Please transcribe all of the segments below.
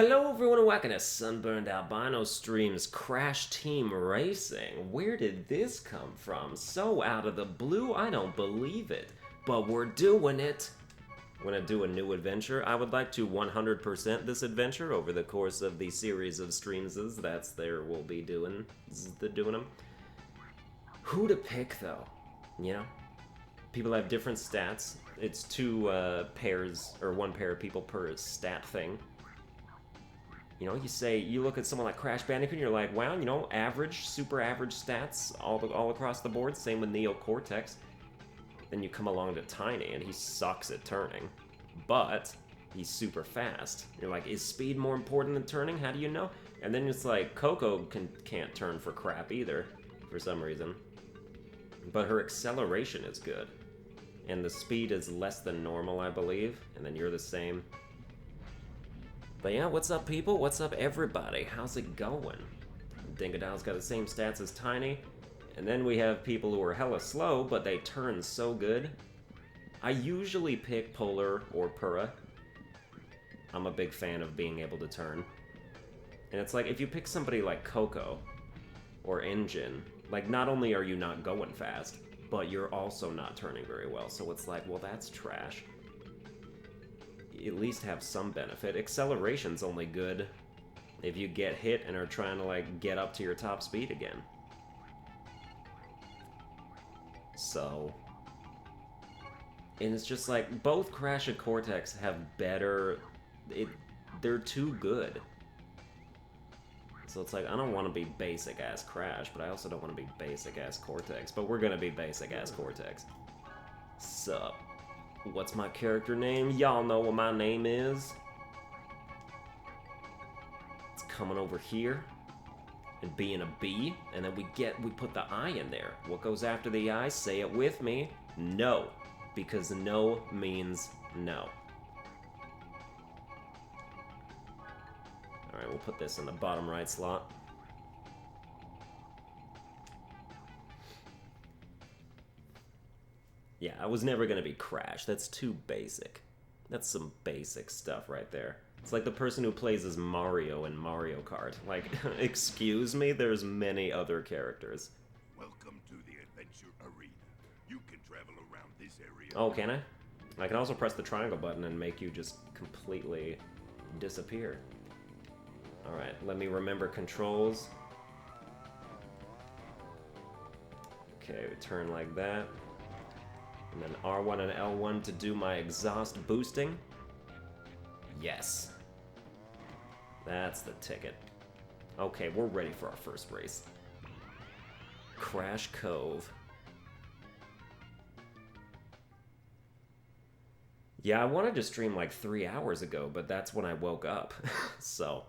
Hello everyone and welcome to Sunburned Albino streams Crash Team Racing. Where did this come from? So out of the blue, I don't believe it. But we're doing it. We're gonna do a new adventure. I would like to 100% this adventure over the course of the series of streams that's there will be doing them. Who to pick though? You know? People have different stats. It's two pairs, or one pair of people per stat thing. You know, you look at someone like Crash Bandicoot and you're like, wow, you know, average, super average stats all across the board. Same with Neo Cortex. Then you come along to Tiny and he sucks at turning. But he's super fast. You're like, is speed more important than turning? How do you know? And then it's like, Coco can't turn for crap either, for some reason. But her acceleration is good. And the speed is less than normal, I believe. And then you're the same. But yeah, what's up, people? What's up, everybody? How's it going? Dingodil's got the same stats as Tiny. And then we have people who are hella slow, but they turn so good. I usually pick Polar or Purah. I'm a big fan of being able to turn. And it's like, if you pick somebody like Coco or Engine, like, not only are you not going fast, but you're also not turning very well. So it's like, well, that's trash. At least have some benefit. Acceleration's only good if you get hit and are trying to, like, get up to your top speed again. So... and it's just like, both Crash and Cortex have better... they're too good. So it's like, I don't want to be basic-ass Crash, but I also don't want to be basic-ass Cortex. But we're gonna be basic-ass Cortex. Sup? What's my character name? Y'all know what my name is. It's coming over here and being a B, and then we put the I in there. What goes after the I? Say it with me. No, because no means no. Alright, we'll put this in the bottom right slot. Yeah, I was never gonna be Crash. That's too basic. That's some basic stuff right there. It's like the person who plays as Mario in Mario Kart. Like, excuse me, there's many other characters. Welcome to the adventure arena. You can travel around this area. Oh, can I? I can also press the triangle button and make you just completely disappear. Alright, let me remember controls. Okay, we turn like that. And then R1 and L1 to do my exhaust boosting. Yes. That's the ticket. Okay, we're ready for our first race. Crash Cove. Yeah, I wanted to stream like 3 hours ago, but that's when I woke up. So...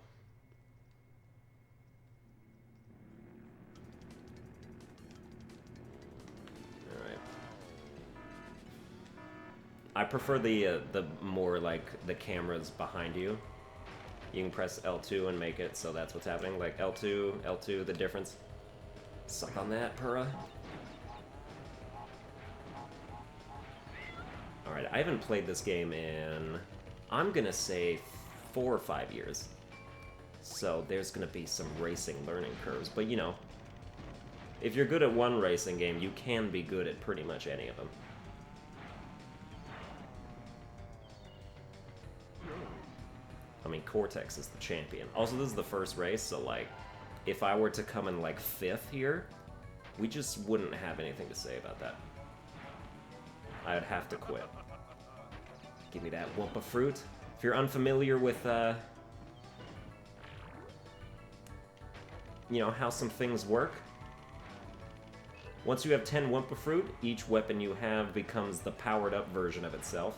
I prefer the more, like, the cameras behind you. You can press L2 and make it so that's what's happening. Like, L2, the difference. Suck on that, Purah. Alright, I haven't played this game in, I'm gonna say, 4 or 5 years. So there's gonna be some racing learning curves. But, you know, if you're good at one racing game, you can be good at pretty much any of them. I mean, Cortex is the champion. Also, this is the first race, so, like, if I were to come in, like, 5th here, we just wouldn't have anything to say about that. I'd have to quit. Give me that Wumpa Fruit. If you're unfamiliar with, you know, how some things work, once you have 10 Wumpa Fruit, each weapon you have becomes the powered-up version of itself.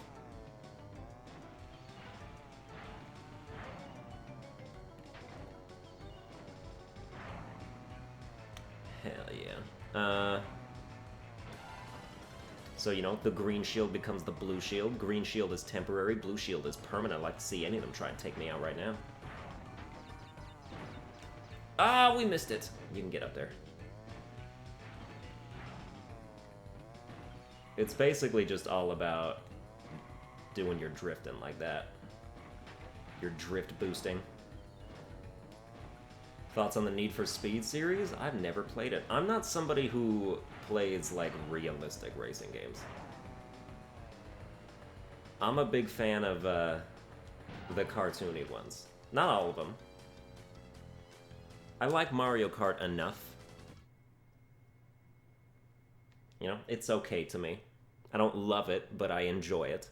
So, you know, the green shield becomes the blue shield. Green shield is temporary, blue shield is permanent. I'd like to see any of them try and take me out right now. Ah, we missed it. You can get up there. It's basically just all about doing your drifting like that. Your drift boosting. Thoughts on the Need for Speed series? I've never played it. I'm not somebody who plays, like, realistic racing games. I'm a big fan of, the cartoony ones. Not all of them. I like Mario Kart enough. You know, it's okay to me. I don't love it, but I enjoy it.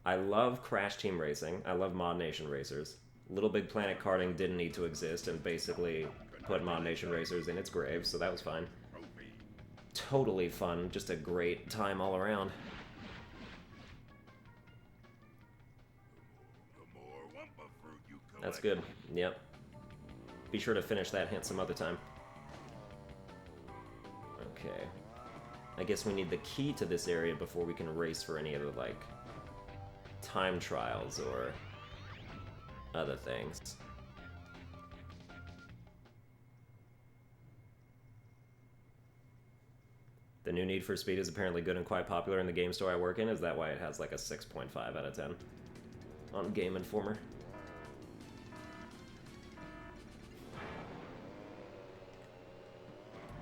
I love Crash Team Racing. I love Mod Nation Racers. Little Big Planet Karting didn't need to exist and basically put Mod Nation Racers in its grave, so that was fine. Totally fun. Just a great time all around. That's good. Yep. Be sure to finish that hint some other time. Okay. I guess we need the key to this area before we can race for any of the, like, time trials or other things. The new Need for Speed is apparently good and quite popular in the game store I work in. Is that why it has like a 6.5 out of 10 on Game Informer?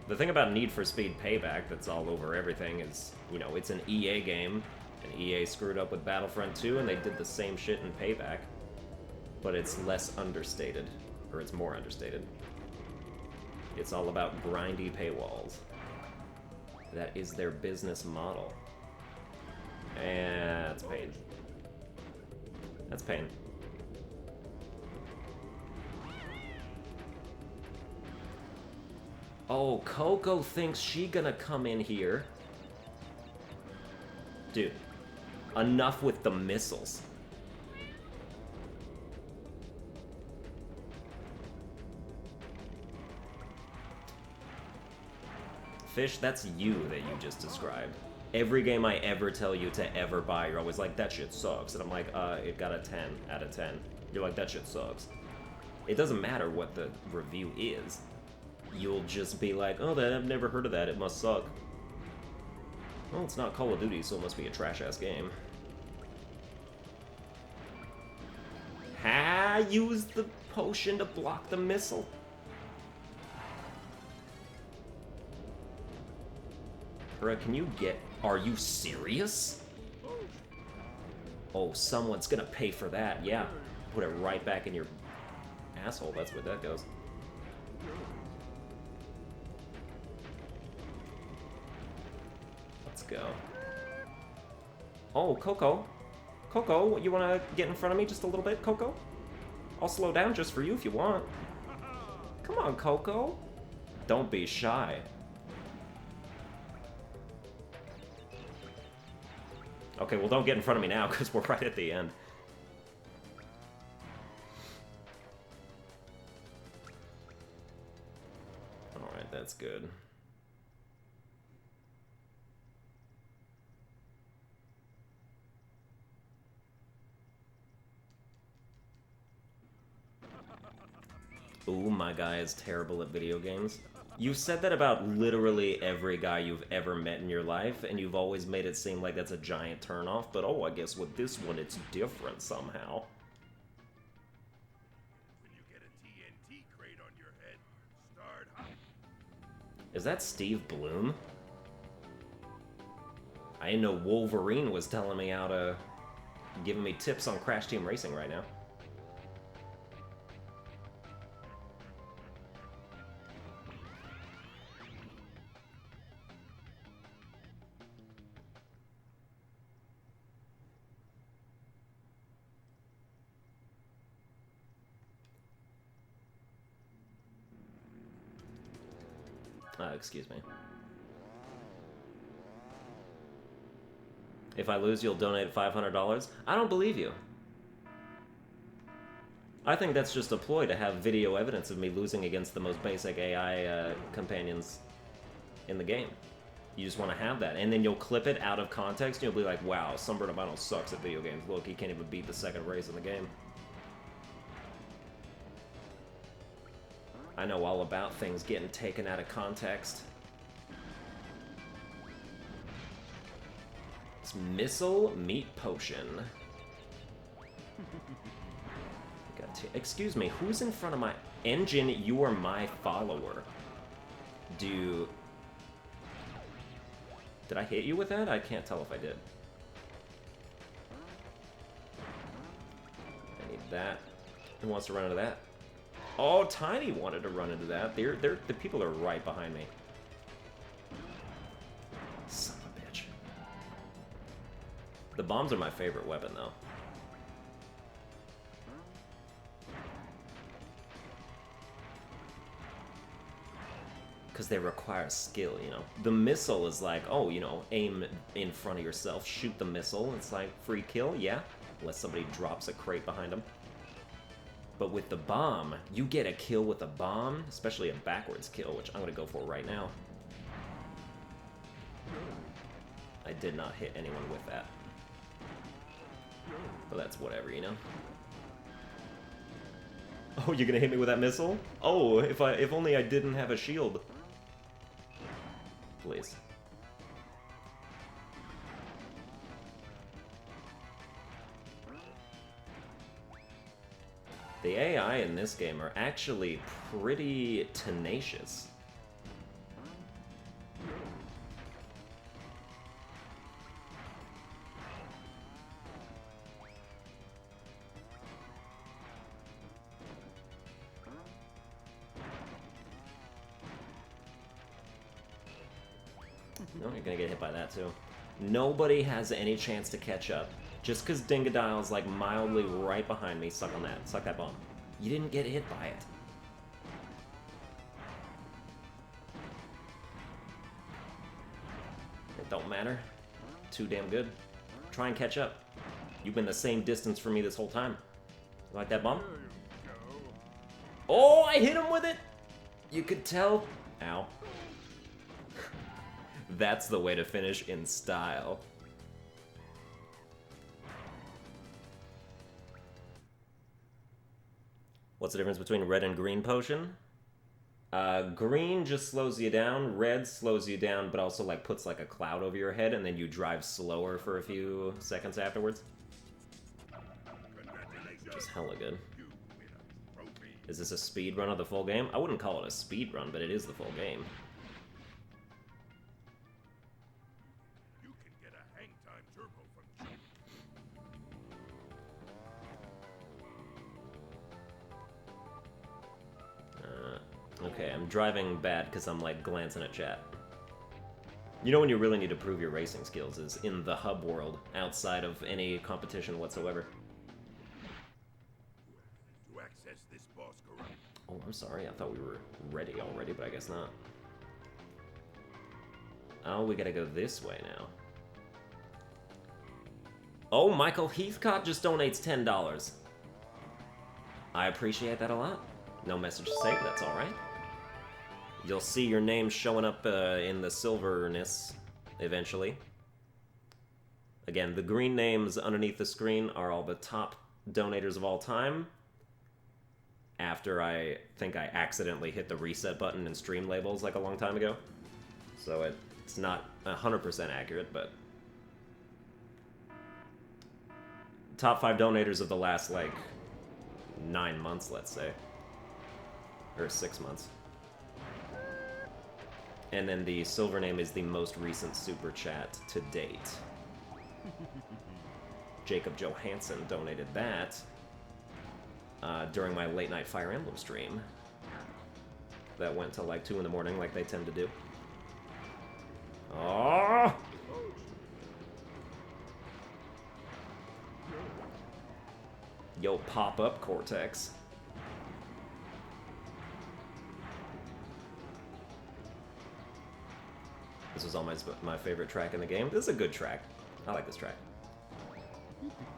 The thing about Need for Speed Payback that's all over everything is, you know, it's an EA game, and EA screwed up with Battlefront 2, and they did the same shit in Payback, but it's less understated, or it's more understated. It's all about grindy paywalls. That is their business model. And that's pain. That's pain. Oh, Coco thinks she gonna come in here. Dude, enough with the missiles. Fish, that's you that you just described. Every game I ever tell you to ever buy, you're always like, that shit sucks. And I'm like, it got a 10 out of 10. You're like, that shit sucks. It doesn't matter what the review is. You'll just be like, oh, I've never heard of that, it must suck. Well, it's not Call of Duty, so it must be a trash-ass game. Ha! Use the potion to block the missile. Bruh, can you get... Are you serious? Oh, someone's gonna pay for that. Yeah. Put it right back in your asshole. That's where that goes. Let's go. Oh, Coco. Coco, you wanna get in front of me just a little bit, Coco? I'll slow down just for you if you want. Come on, Coco. Don't be shy. Okay, well, don't get in front of me now, because we're right at the end. Alright, that's good. Ooh, my guy is terrible at video games. You've said that about literally every guy you've ever met in your life, and you've always made it seem like that's a giant turnoff, but oh, I guess with this one it's different somehow. When you get a TNT crate on your head, start high. Is that Steve Bloom? I didn't know Wolverine was telling me how to... giving me tips on Crash Team Racing right now. Excuse me. If I lose, you'll donate $500? I don't believe you. I think that's just a ploy to have video evidence of me losing against the most basic AI companions in the game. You just want to have that, and then you'll clip it out of context, and you'll be like, wow, Sunburned Albino sucks at video games. Look, he can't even beat the second race in the game. I know all about things getting taken out of context. It's missile meat potion. Got Excuse me, who's in front of my engine? You are my follower. Did I hit you with that? I can't tell if I did. I need that. Who wants to run into that? Oh, Tiny wanted to run into that. The people are right behind me. Son of a bitch. The bombs are my favorite weapon, though. Because they require skill, you know. The missile is like, oh, you know, aim in front of yourself, shoot the missile. It's like, free kill, yeah. Unless somebody drops a crate behind them. But with the bomb, you get a kill with a bomb, especially a backwards kill, which I'm going to go for right now. I did not hit anyone with that. But that's whatever, you know? Oh, you're going to hit me with that missile? Oh, if only I didn't have a shield. Please. The AI in this game are actually pretty tenacious. No, you're gonna get hit by that too. Nobody has any chance to catch up. Just because Dingodile's like mildly right behind me, suck on that. Suck that bomb. You didn't get hit by it. It don't matter. Too damn good. Try and catch up. You've been the same distance from me this whole time. You like that bomb? Oh, I hit him with it! You could tell. Ow. That's the way to finish in style. What's the difference between red and green potion? Green just slows you down, red slows you down, but also like puts like a cloud over your head and then you drive slower for a few seconds afterwards. Which is hella good. Is this a speed run of the full game? I wouldn't call it a speed run, but it is the full game. Okay, I'm driving bad because I'm like glancing at chat. You know when you really need to prove your racing skills is in the hub world, outside of any competition whatsoever. To access this boss garage. Oh, I'm sorry, I thought we were ready already, but I guess not. Oh, we gotta go this way now. Oh, Michael Heathcott just donates $10. I appreciate that a lot. No message to say, but that's alright. You'll see your name showing up in the silverness eventually. Again, the green names underneath the screen are all the top donators of all time. After I think I accidentally hit the reset button in stream labels like a long time ago. So it's not 100% accurate, but... Top 5 donators of the last, like, 9 months, let's say. Or 6 months. And then the silver name is the most recent super chat to date. Jacob Johansson donated that during my late night Fire Emblem stream. That went till like 2 in the morning like they tend to do. Oh! Yo, pop up Cortex. This was always my favorite track in the game. This is a good track. I like this track.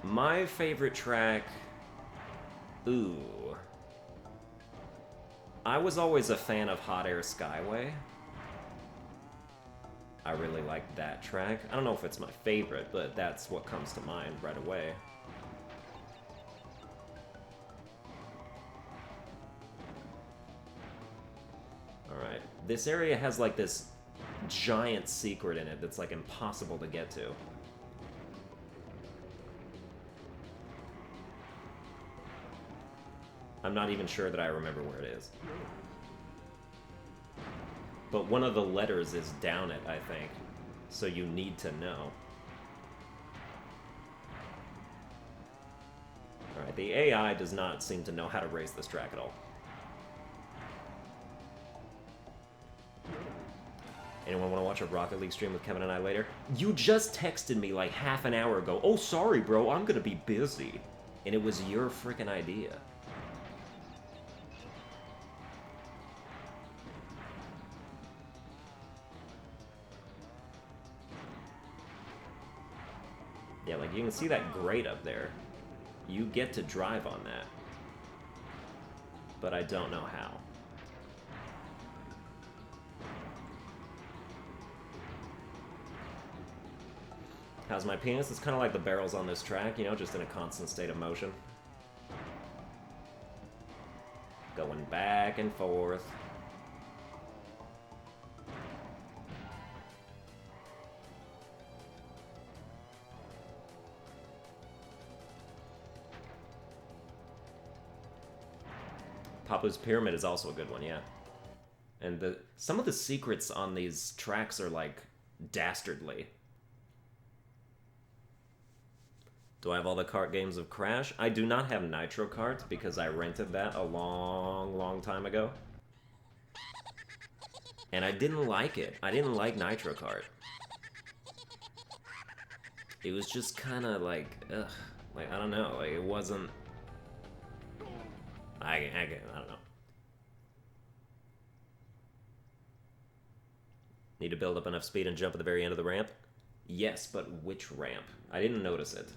My favorite track... Ooh. I was always a fan of Hot Air Skyway. I really liked that track. I don't know if it's my favorite, but that's what comes to mind right away. Alright. This area has like this giant secret in it that's like impossible to get to. I'm not even sure that I remember where it is. But one of the letters is down it, I think. So you need to know. Alright, the AI does not seem to know how to race this track at all. Anyone want to watch a Rocket League stream with Kevin and I later? You just texted me like half an hour ago. Oh, sorry, bro, I'm gonna be busy. And it was your freaking idea. Yeah, like you can see that grate up there. You get to drive on that. But I don't know how. How's my penis? It's kind of like the barrels on this track, you know, just in a constant state of motion. Going back and forth. Papu's Pyramid is also a good one, yeah. And some of the secrets on these tracks are, like, dastardly. Do I have all the kart games of Crash? I do not have Nitro Kart because I rented that a long, long time ago. And I didn't like it. I didn't like Nitro Kart. It was just kind of like, ugh. Like, I don't know. Like, it wasn't... I don't know. Need to build up enough speed and jump at the very end of the ramp? Yes, but which ramp? I didn't notice it.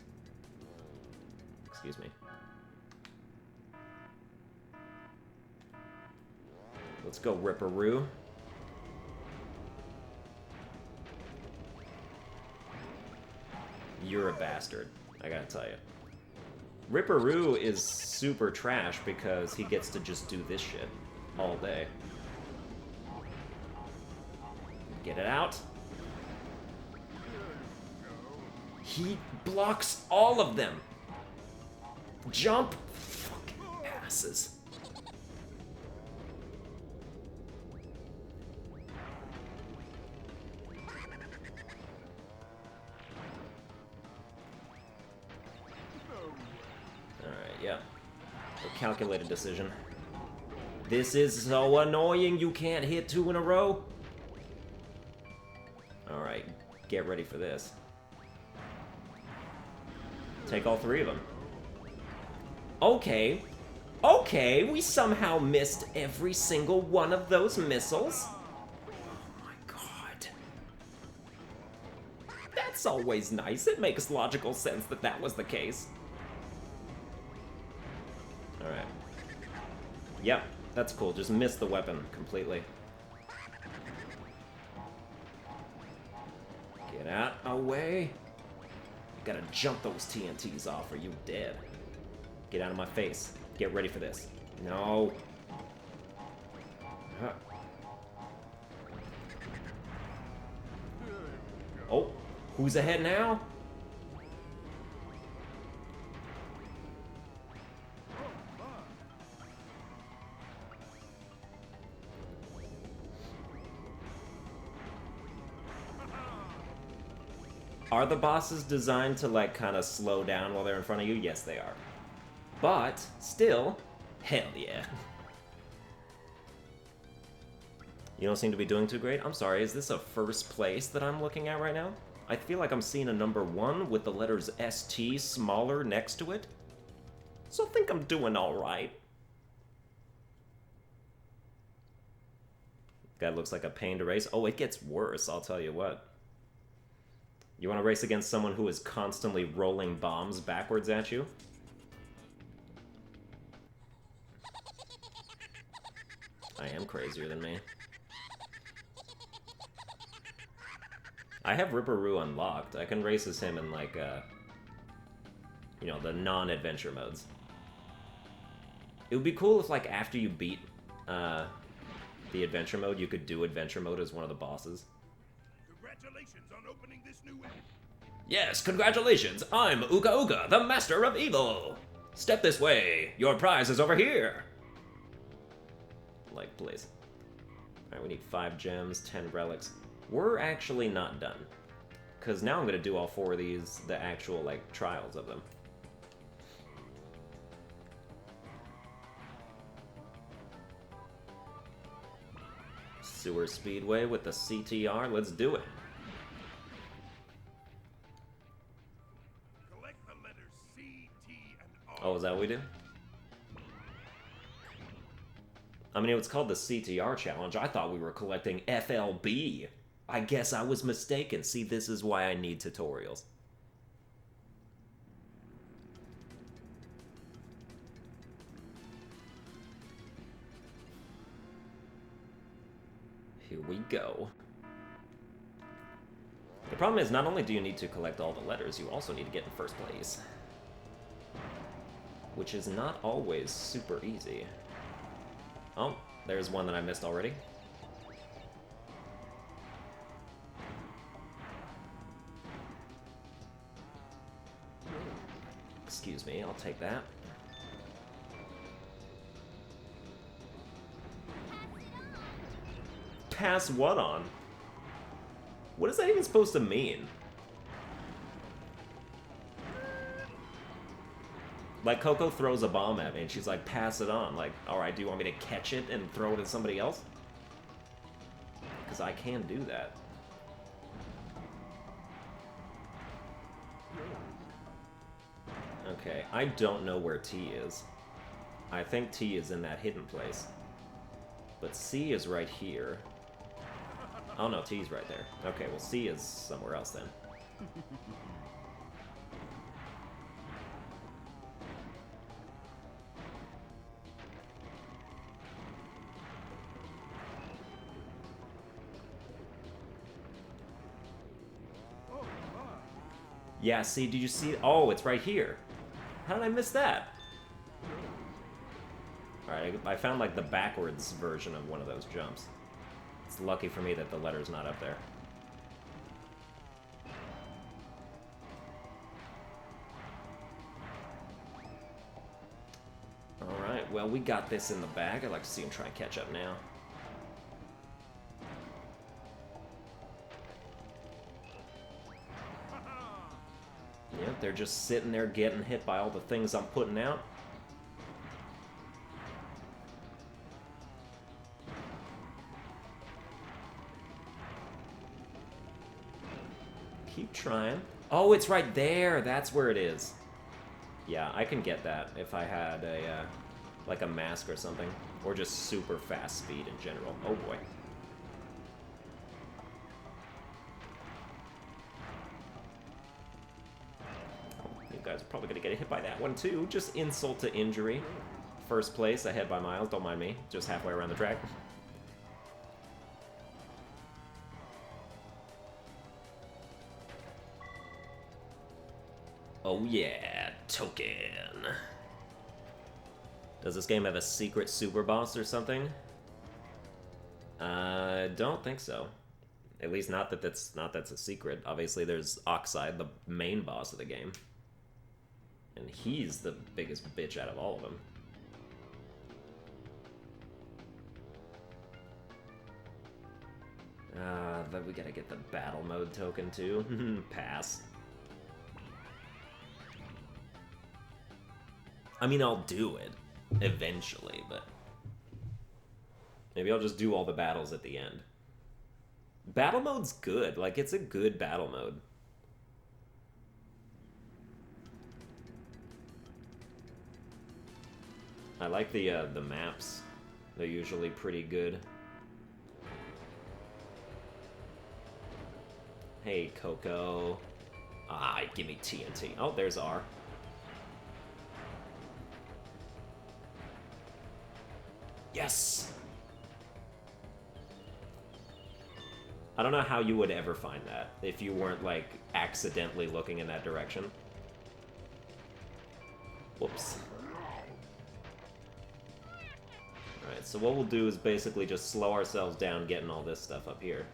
Excuse me. Let's go, Ripperoo. You're a bastard, I gotta tell you. Ripperoo is super trash because he gets to just do this shit all day. Get it out. He blocks all of them. Jump! Fucking asses. Alright, yeah. A calculated decision. This is so annoying, you can't hit 2 in a row. Alright, get ready for this. Take all 3 of them. Okay. Okay, we somehow missed every single one of those missiles. Oh my god. That's always nice. It makes logical sense that that was the case. Alright. Yep, that's cool. Just missed the weapon completely. Get out away. You gotta jump those TNTs off or you dead. Get out of my face. Get ready for this. No. Huh. Oh, who's ahead now? Are the bosses designed to, like, kind of slow down while they're in front of you? Yes, they are. But, still, hell yeah. You don't seem to be doing too great? I'm sorry, is this a first place that I'm looking at right now? I feel like I'm seeing a number 1 with the letters ST smaller next to it. So I think I'm doing alright. Guy looks like a pain to race. Oh, it gets worse, I'll tell you what. You want to race against someone who is constantly rolling bombs backwards at you? I am crazier than me. I have Ripperoo unlocked. I can race as him in, like, you know, the non-adventure modes. It would be cool if, like, after you beat the adventure mode, you could do adventure mode as one of the bosses. Congratulations on opening this new end. Yes, congratulations! I'm Uga Uga, the Master of Evil! Step this way! Your prize is over here! Like, please. Alright, we need 5 gems, 10 relics. We're actually not done. Because now I'm going to do all 4 of these, the actual, like, trials of them. Sewer Speedway with the CTR, let's do it. Collect the letters C, T, and R. Oh, is that what we do? I mean, it was called the CTR challenge. I thought we were collecting FLB. I guess I was mistaken. See, this is why I need tutorials. Here we go. The problem is, not only do you need to collect all the letters, you also need to get in first place. Which is not always super easy. Oh, there's one that I missed already. Excuse me, I'll take that. Pass what on? What is that even supposed to mean? Like, Coco throws a bomb at me, and she's like, pass it on. Like, alright, do you want me to catch it and throw it at somebody else? Because I can do that. Okay, I don't know where T is. I think T is in that hidden place. But C is right here. Oh no, T's right there. Okay, well C is somewhere else then. Yeah, see, did you see? Oh, it's right here. How did I miss that? Alright, I found like the backwards version of one of those jumps. It's lucky for me that the letter's not up there. Alright, well, we got this in the bag. I'd like to see him try and catch up now. Yep, they're just sitting there getting hit by all the things I'm putting out. Keep trying. Oh, it's right there. That's where it is. Yeah, I can get that if I had a, like a mask or something. Or just super fast speed in general. Oh boy. You guys are probably gonna get hit by that one too. Just insult to injury. First place, ahead by miles. Don't mind me. Just halfway around the track. Oh yeah, token. Does this game have a secret super boss or something? I don't think so. At least not that's a secret. Obviously there's Oxide, the main boss of the game. And he's the biggest bitch out of all of them. But we gotta get the battle mode token too. Pass. I mean, I'll do it eventually, but maybe I'll just do all the battles at the end. Battle mode's good. Like, it's a good battle mode. I like the maps. They're usually pretty good. Hey, Coco. Ah, give me TNT. Oh, there's R. Yes! I don't know how you would ever find that if you weren't, like, accidentally looking in that direction. Whoops. Alright, so what we'll do is basically just slow ourselves down getting all this stuff up here.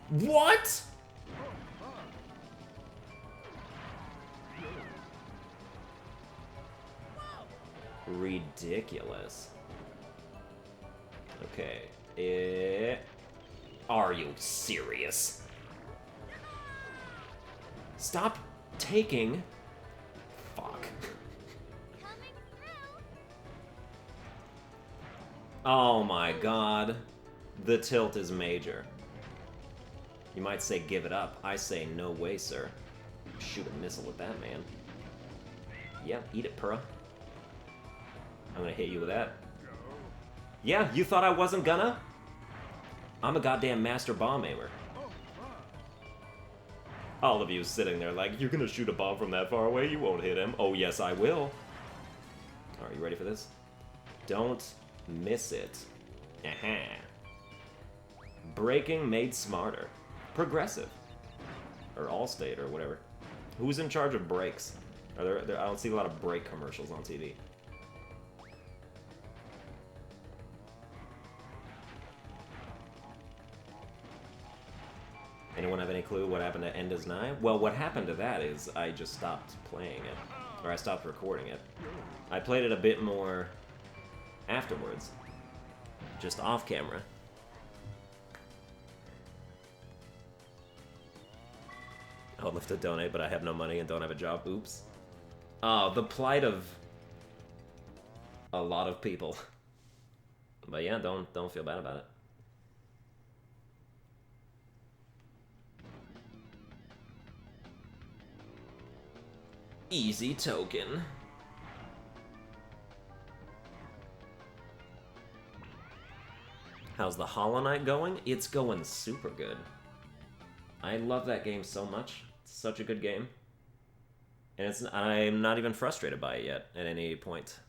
What?! ridiculous. Okay. Are you serious? Stop taking... Fuck. Oh my god. The tilt is major. You might say give it up. I say no way, sir. Shoot a missile with that, man. Yep, eat it, Purra. I'm gonna hit you with that. Yeah, you thought I wasn't gonna? I'm a goddamn master bomb aimer. All of you sitting there like, you're gonna shoot a bomb from that far away? You won't hit him. Oh, yes, I will. Alright, you ready for this? Don't miss it. Aha. Braking made smarter. Progressive. Or Allstate, or whatever. Who's in charge of brakes? I don't see a lot of brake commercials on TV. Anyone have any clue what happened to Enda's Nye? Well, what happened to that is I just stopped playing it. Or I stopped recording it. I played it a bit more afterwards. Just off camera. I would love to donate, but I have no money and don't have a job. Oops. Oh, the plight of a lot of people. But yeah, don't feel bad about it. Easy token. How's the Hollow Knight going? It's going super good. I love that game so much. It's such a good game. And I'm not even frustrated by it yet at any point.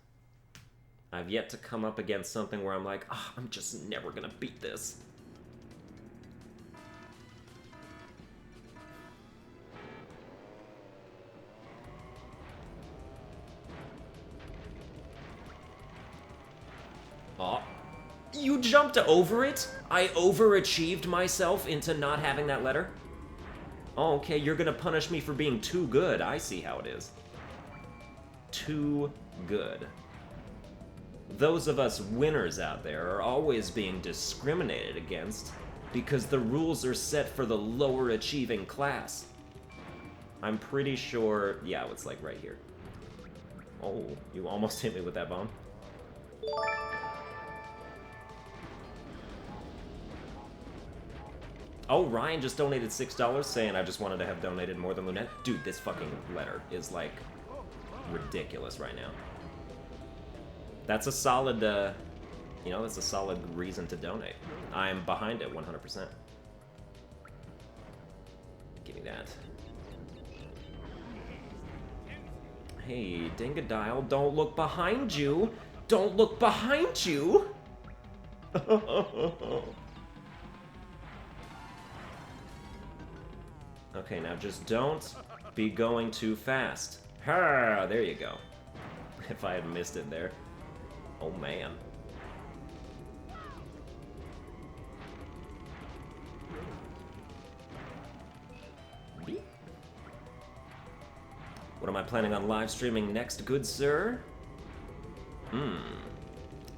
I've yet to come up against something where I'm like, oh, I'm just never gonna beat this. Oh, you jumped over it? I overachieved myself into not having that letter? Oh, okay, you're gonna punish me for being too good. I see how it is. Too good. Those of us winners out there are always being discriminated against because the rules are set for the lower achieving class. I'm pretty sure... Yeah, it's like right here. Oh, you almost hit me with that bomb. Oh, Ryan just donated $6 saying I just wanted to have donated more than Lunette. Dude, this fucking letter is, like, ridiculous right now. That's a solid, you know, that's a solid reason to donate. I'm behind it 100%. Give me that. Hey, Dingodile, don't look behind you! Don't look behind you! Okay, now just don't be going too fast. Ha! There you go. If I had missed it there. Oh, man. What am I planning on live streaming next, good sir?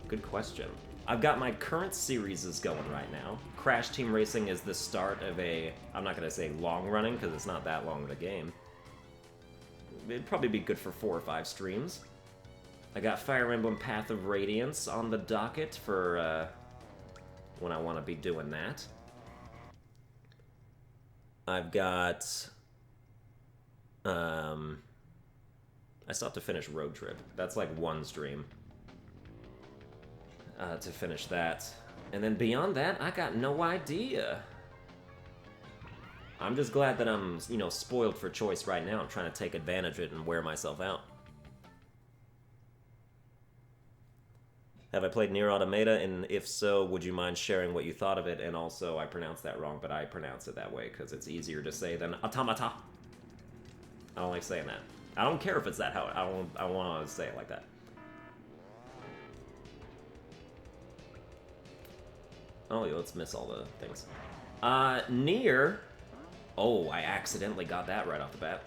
Good question. I've got my current series is going right now. Crash Team Racing is the start of a, I'm not going to say long running because it's not that long of a game. It'd probably be good for 4 or 5 streams. I got Fire Emblem Path of Radiance on the docket for when I want to be doing that. I've got... I still have to finish Road Trip. That's like one stream to finish that. And then beyond that, I got no idea. I'm just glad that I'm, you know, spoiled for choice right now. I'm trying to take advantage of it and wear myself out. Have I played Nier Automata? And if so, would you mind sharing what you thought of it? And also, I pronounced that wrong, but I pronounce it that way because it's easier to say than automata. I don't like saying that. I don't care if it's that how I want to say it like that. Oh, yeah, let's miss all the things. Nier. Oh, I accidentally got that right off the bat.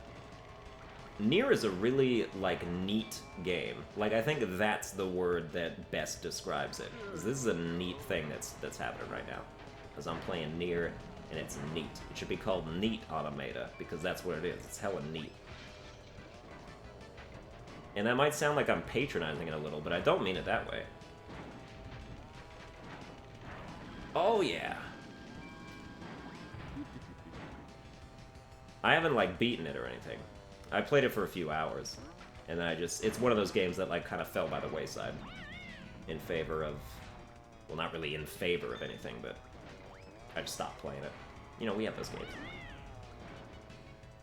Nier is a really, like, neat game. Like, I think that's the word that best describes it. 'Cause this is a neat thing that's happening right now. Because I'm playing Nier, and it's neat. It should be called Neat Automata, because that's what it is. It's hella neat. And that might sound like I'm patronizing it a little, but I don't mean it that way. Oh, yeah. I haven't, like, beaten it or anything. I played it for a few hours, and then it's one of those games that, like, kind of fell by the wayside in favor of, well, not really in favor of anything, but I just stopped playing it. You know, we have those games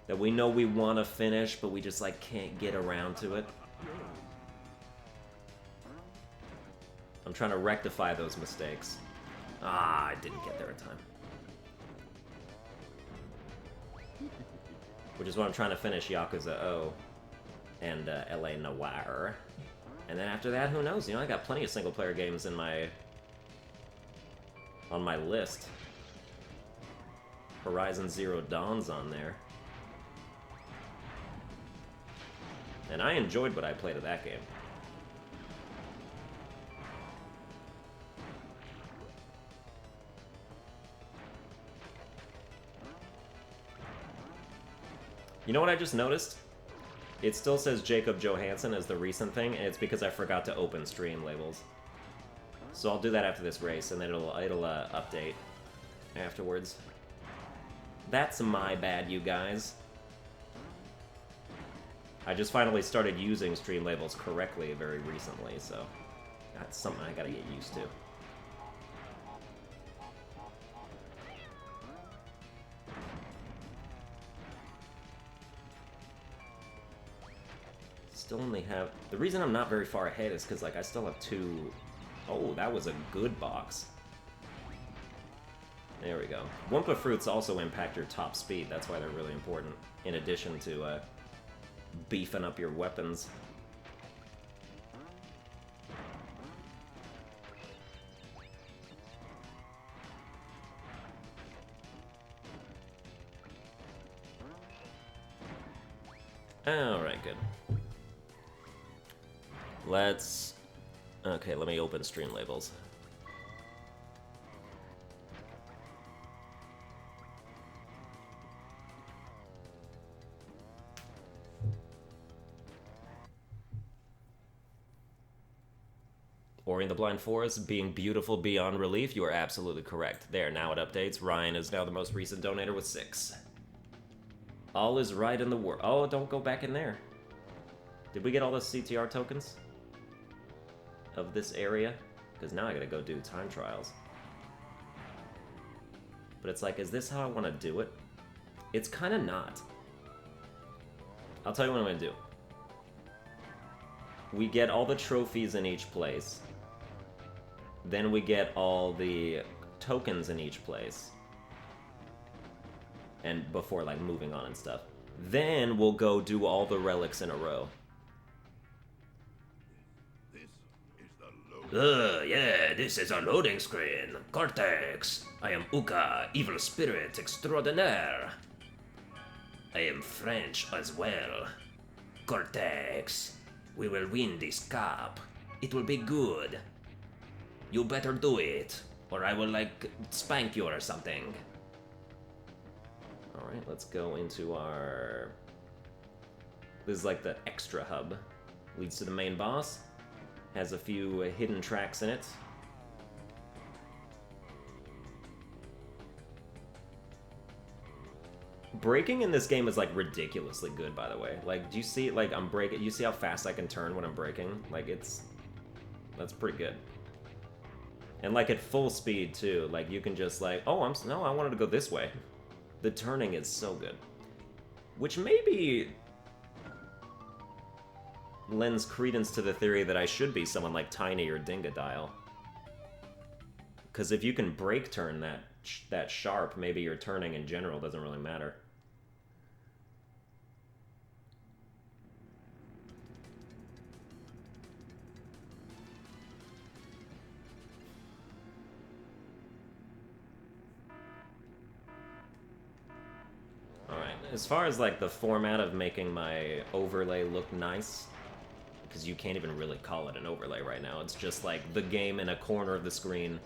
that we know we want to finish, but we just, like, can't get around to it. I'm trying to rectify those mistakes. Ah, I didn't get there in time. Which is why I'm trying to finish Yakuza 0 and LA Noire. And then after that, who knows? You know, I got plenty of single-player games in on my list. Horizon Zero Dawn's on there. And I enjoyed what I played of that game. You know what I just noticed? It still says Jacob Johansson as the recent thing, and it's because I forgot to open stream labels. So I'll do that after this race, and then it'll update afterwards. That's my bad, you guys. I just finally started using stream labels correctly very recently, so that's something I gotta get used to. Still only have... The reason I'm not very far ahead is because, like, I still have 2... Oh, that was a good box. There we go. Wumpa fruits also impact your top speed. That's why they're really important, in addition to beefing up your weapons. Alright, good. Let's... Okay, let me open stream labels. Ori and the Blind Forest being beautiful beyond relief, you are absolutely correct. There, now it updates. Ryan is now the most recent donator with 6. All is right in the world. Oh, don't go back in there. Did we get all the CTR tokens of this area? Because now I gotta go do time trials. But it's like, is this how I want to do it? It's kind of not. I'll tell you what I'm gonna do. We get all the trophies in each place. Then we get all the tokens in each place. And before, like, moving on and stuff. Then we'll go do all the relics in a row. This is the load. Yeah, this is a loading screen. Cortex. I am Uka, evil spirit extraordinaire. I am French as well. Cortex. We will win this cup. It will be good. You better do it, or I will, like, spank you or something. Alright, let's go into our... This is like the extra hub. Leads to the main boss. Has a few hidden tracks in it. Braking in this game is, like, ridiculously good, by the way. Like, do you see, like, I'm braking... You see how fast I can turn when I'm braking? Like, that's pretty good. And, like, at full speed, too. Like, you can just, like... Oh, no, I wanted to go this way. The turning is so good. Which maybe... lends credence to the theory that I should be someone like Tiny or Dingodile. Because if you can brake turn that sharp, maybe your turning in general doesn't really matter. As far as like the format of making my overlay look nice, because you can't even really call it an overlay right now. It's just like the game in a corner of the screen.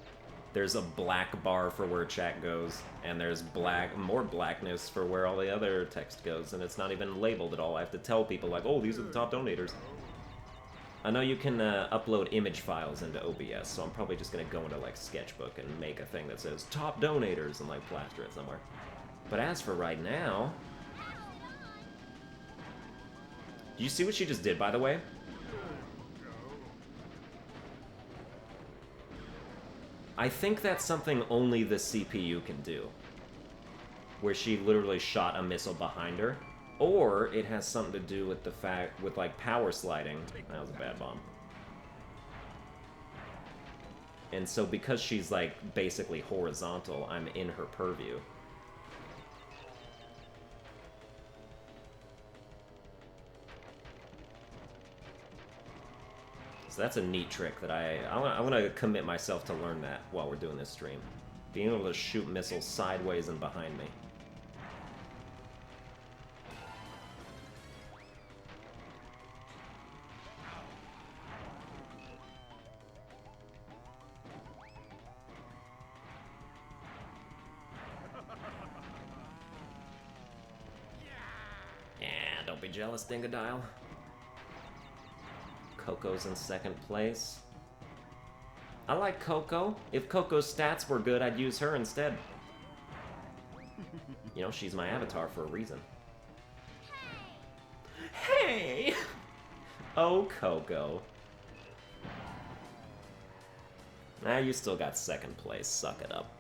There's a black bar for where chat goes, and there's more blackness for where all the other text goes, and it's not even labeled at all. I have to tell people like, oh, these are the top donators. I know you can upload image files into OBS, so I'm probably just gonna go into like Sketchbook and make a thing that says top donators and like plaster it somewhere. But as for right now, do you see what she just did, by the way? I think that's something only the CPU can do, where she literally shot a missile behind her, or it has something to do with the fact, with like power sliding. That was a bad bomb. And so because she's like basically horizontal, I'm in her purview. So that's a neat trick that I want to commit myself to learn that while we're doing this stream. Being able to shoot missiles sideways and behind me. Yeah, don't be jealous, Dingodile. Coco's in second place. I like Coco. If Coco's stats were good, I'd use her instead. You know, she's my avatar for a reason. Hey! Oh, Coco. Nah, you still got second place. Suck it up.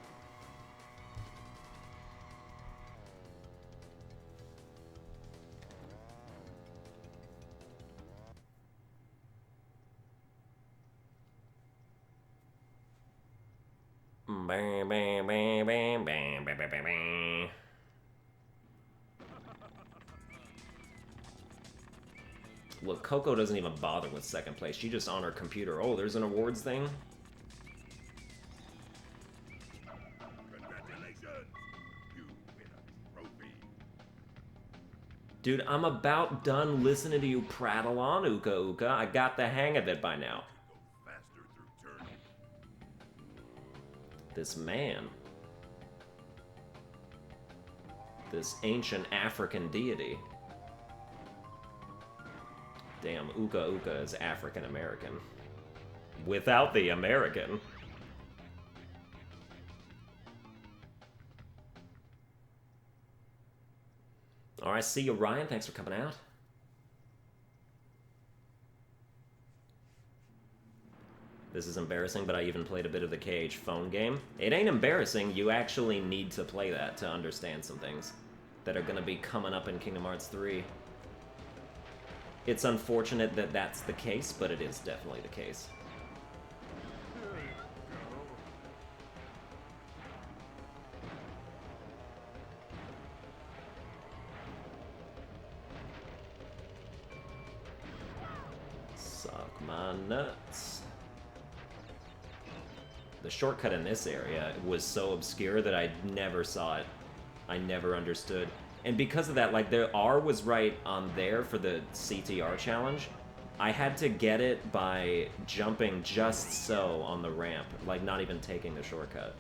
Look, Coco doesn't even bother with second place. She just on her computer. Oh, there's an awards thing? Congratulations! You win a trophy. Dude, I'm about done listening to you prattle on, Uka Uka. I got the hang of it by now. Go faster through turning. This man. This ancient African deity. Damn, Uka Uka is African American. Without the American. Alright, see you, Ryan. Thanks for coming out. This is embarrassing, but I even played a bit of the KH phone game. It ain't embarrassing. You actually need to play that to understand some things that are going to be coming up in Kingdom Hearts 3. It's unfortunate that that's the case, but it is definitely the case. Suck my nuts. The shortcut in this area was so obscure that I never saw it. I never understood. And because of that, like, the R was right on there for the CTR challenge. I had to get it by jumping just so on the ramp, like not even taking the shortcut.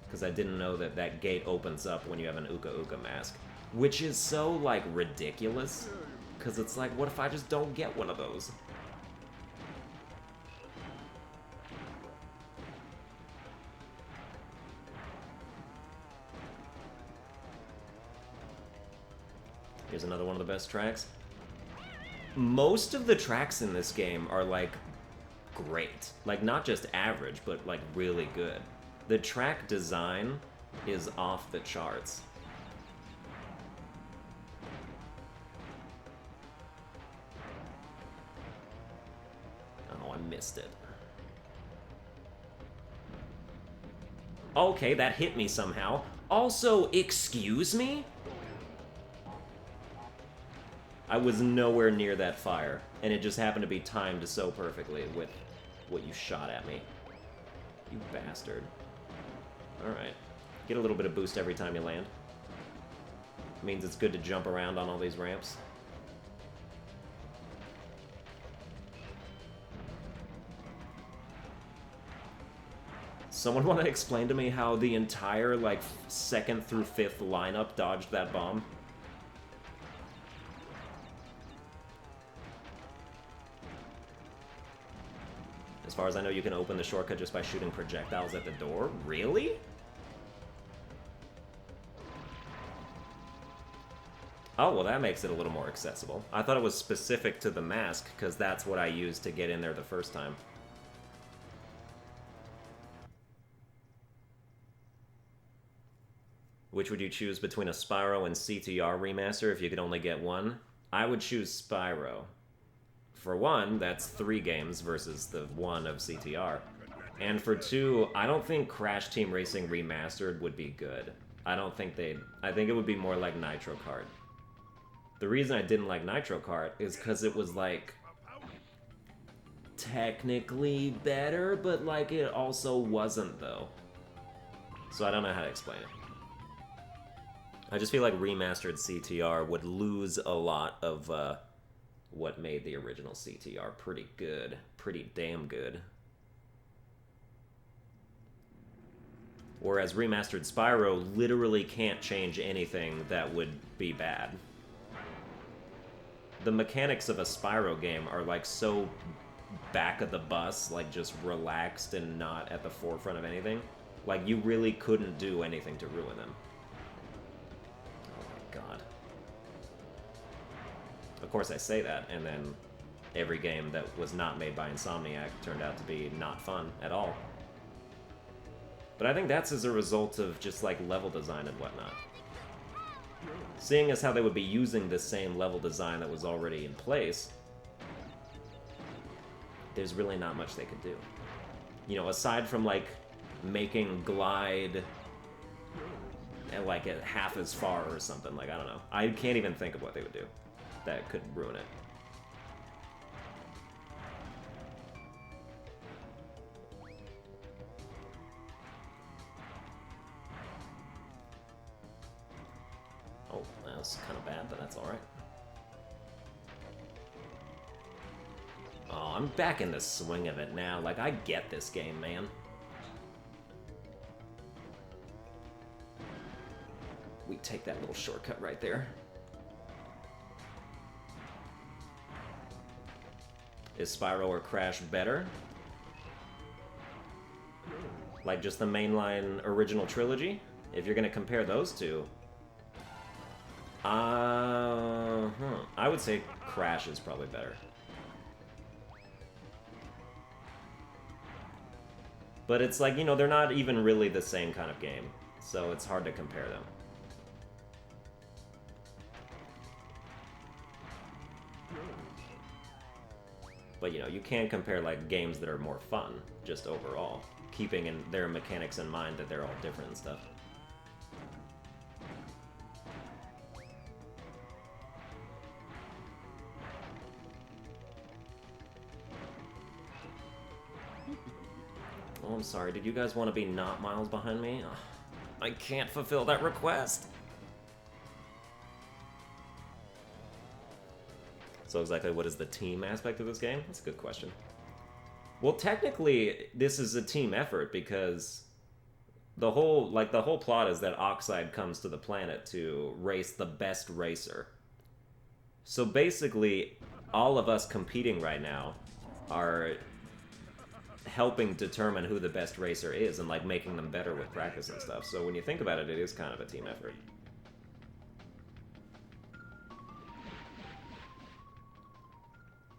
Because I didn't know that that gate opens up when you have an Uka Uka mask. Which is so, like, ridiculous. Because it's like, what if I just don't get one of those? Here's another one of the best tracks. Most of the tracks in this game are, like, great. Like, not just average, but, like, really good. The track design is off the charts. Oh, I missed it. Okay, that hit me somehow. Also, excuse me? I was nowhere near that fire, and it just happened to be timed so perfectly with what you shot at me. You bastard. Alright. Get a little bit of boost every time you land. Means it's good to jump around on all these ramps. Someone want to explain to me how the entire, like, 2nd through 5th lineup dodged that bomb? As far as I know, you can open the shortcut just by shooting projectiles at the door. Really? Oh, well, that makes it a little more accessible. I thought it was specific to the mask, because that's what I used to get in there the first time. Which would you choose between a Spyro and CTR remaster if you could only get one? I would choose Spyro. For one, that's 3 games versus the 1 of CTR. And for 2, I don't think Crash Team Racing Remastered would be good. I think it would be more like Nitro Kart. The reason I didn't like Nitro Kart is because it was, like, technically better, but, like, it also wasn't, though. So I don't know how to explain it. I just feel like remastered CTR would lose a lot of what made the original CTR pretty good. Pretty damn good. Whereas remastered Spyro literally can't change anything that would be bad. The mechanics of a Spyro game are, like, so back of the bus, like, just relaxed and not at the forefront of anything. Like, you really couldn't do anything to ruin them. God. Of course I say that, and then every game that was not made by Insomniac turned out to be not fun at all. But I think that's as a result of just, like, level design and whatnot. Seeing as how they would be using the same level design that was already in place, there's really not much they could do. You know, aside from, like, making Glide at, like, at half as far or something. Like, I don't know. I can't even think of what they would do that could ruin it. Oh, that was kind of bad, but that's alright. Oh, I'm back in the swing of it now. Like, I get this game, man. We take that little shortcut right there. Is Spyro or Crash better? Like just the mainline original trilogy? If you're gonna compare those two, I would say Crash is probably better. But it's like, you know, they're not even really the same kind of game, so it's hard to compare them. But, you know, you can compare, like, games that are more fun, just overall, keeping in their mechanics in mind that they're all different and stuff. Oh, I'm sorry. Did you guys want to be not miles behind me? Ugh, I can't fulfill that request. So exactly what is the team aspect of this game? That's a good question. Well, technically, this is a team effort because the whole plot is that Oxide comes to the planet to race the best racer. So basically, all of us competing right now are helping determine who the best racer is and, like, making them better with practice and stuff. So when you think about it, it is kind of a team effort.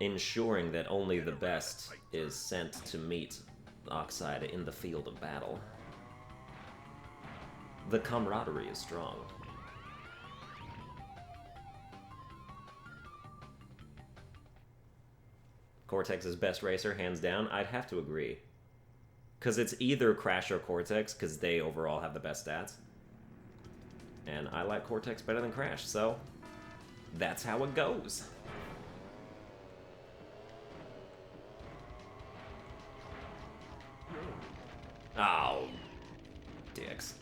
Ensuring that only the best is sent to meet Oxide in the field of battle. The camaraderie is strong. Cortex's best racer, hands down. I'd have to agree. Because it's either Crash or Cortex, because they overall have the best stats. And I like Cortex better than Crash, so that's how it goes. Oh, dicks.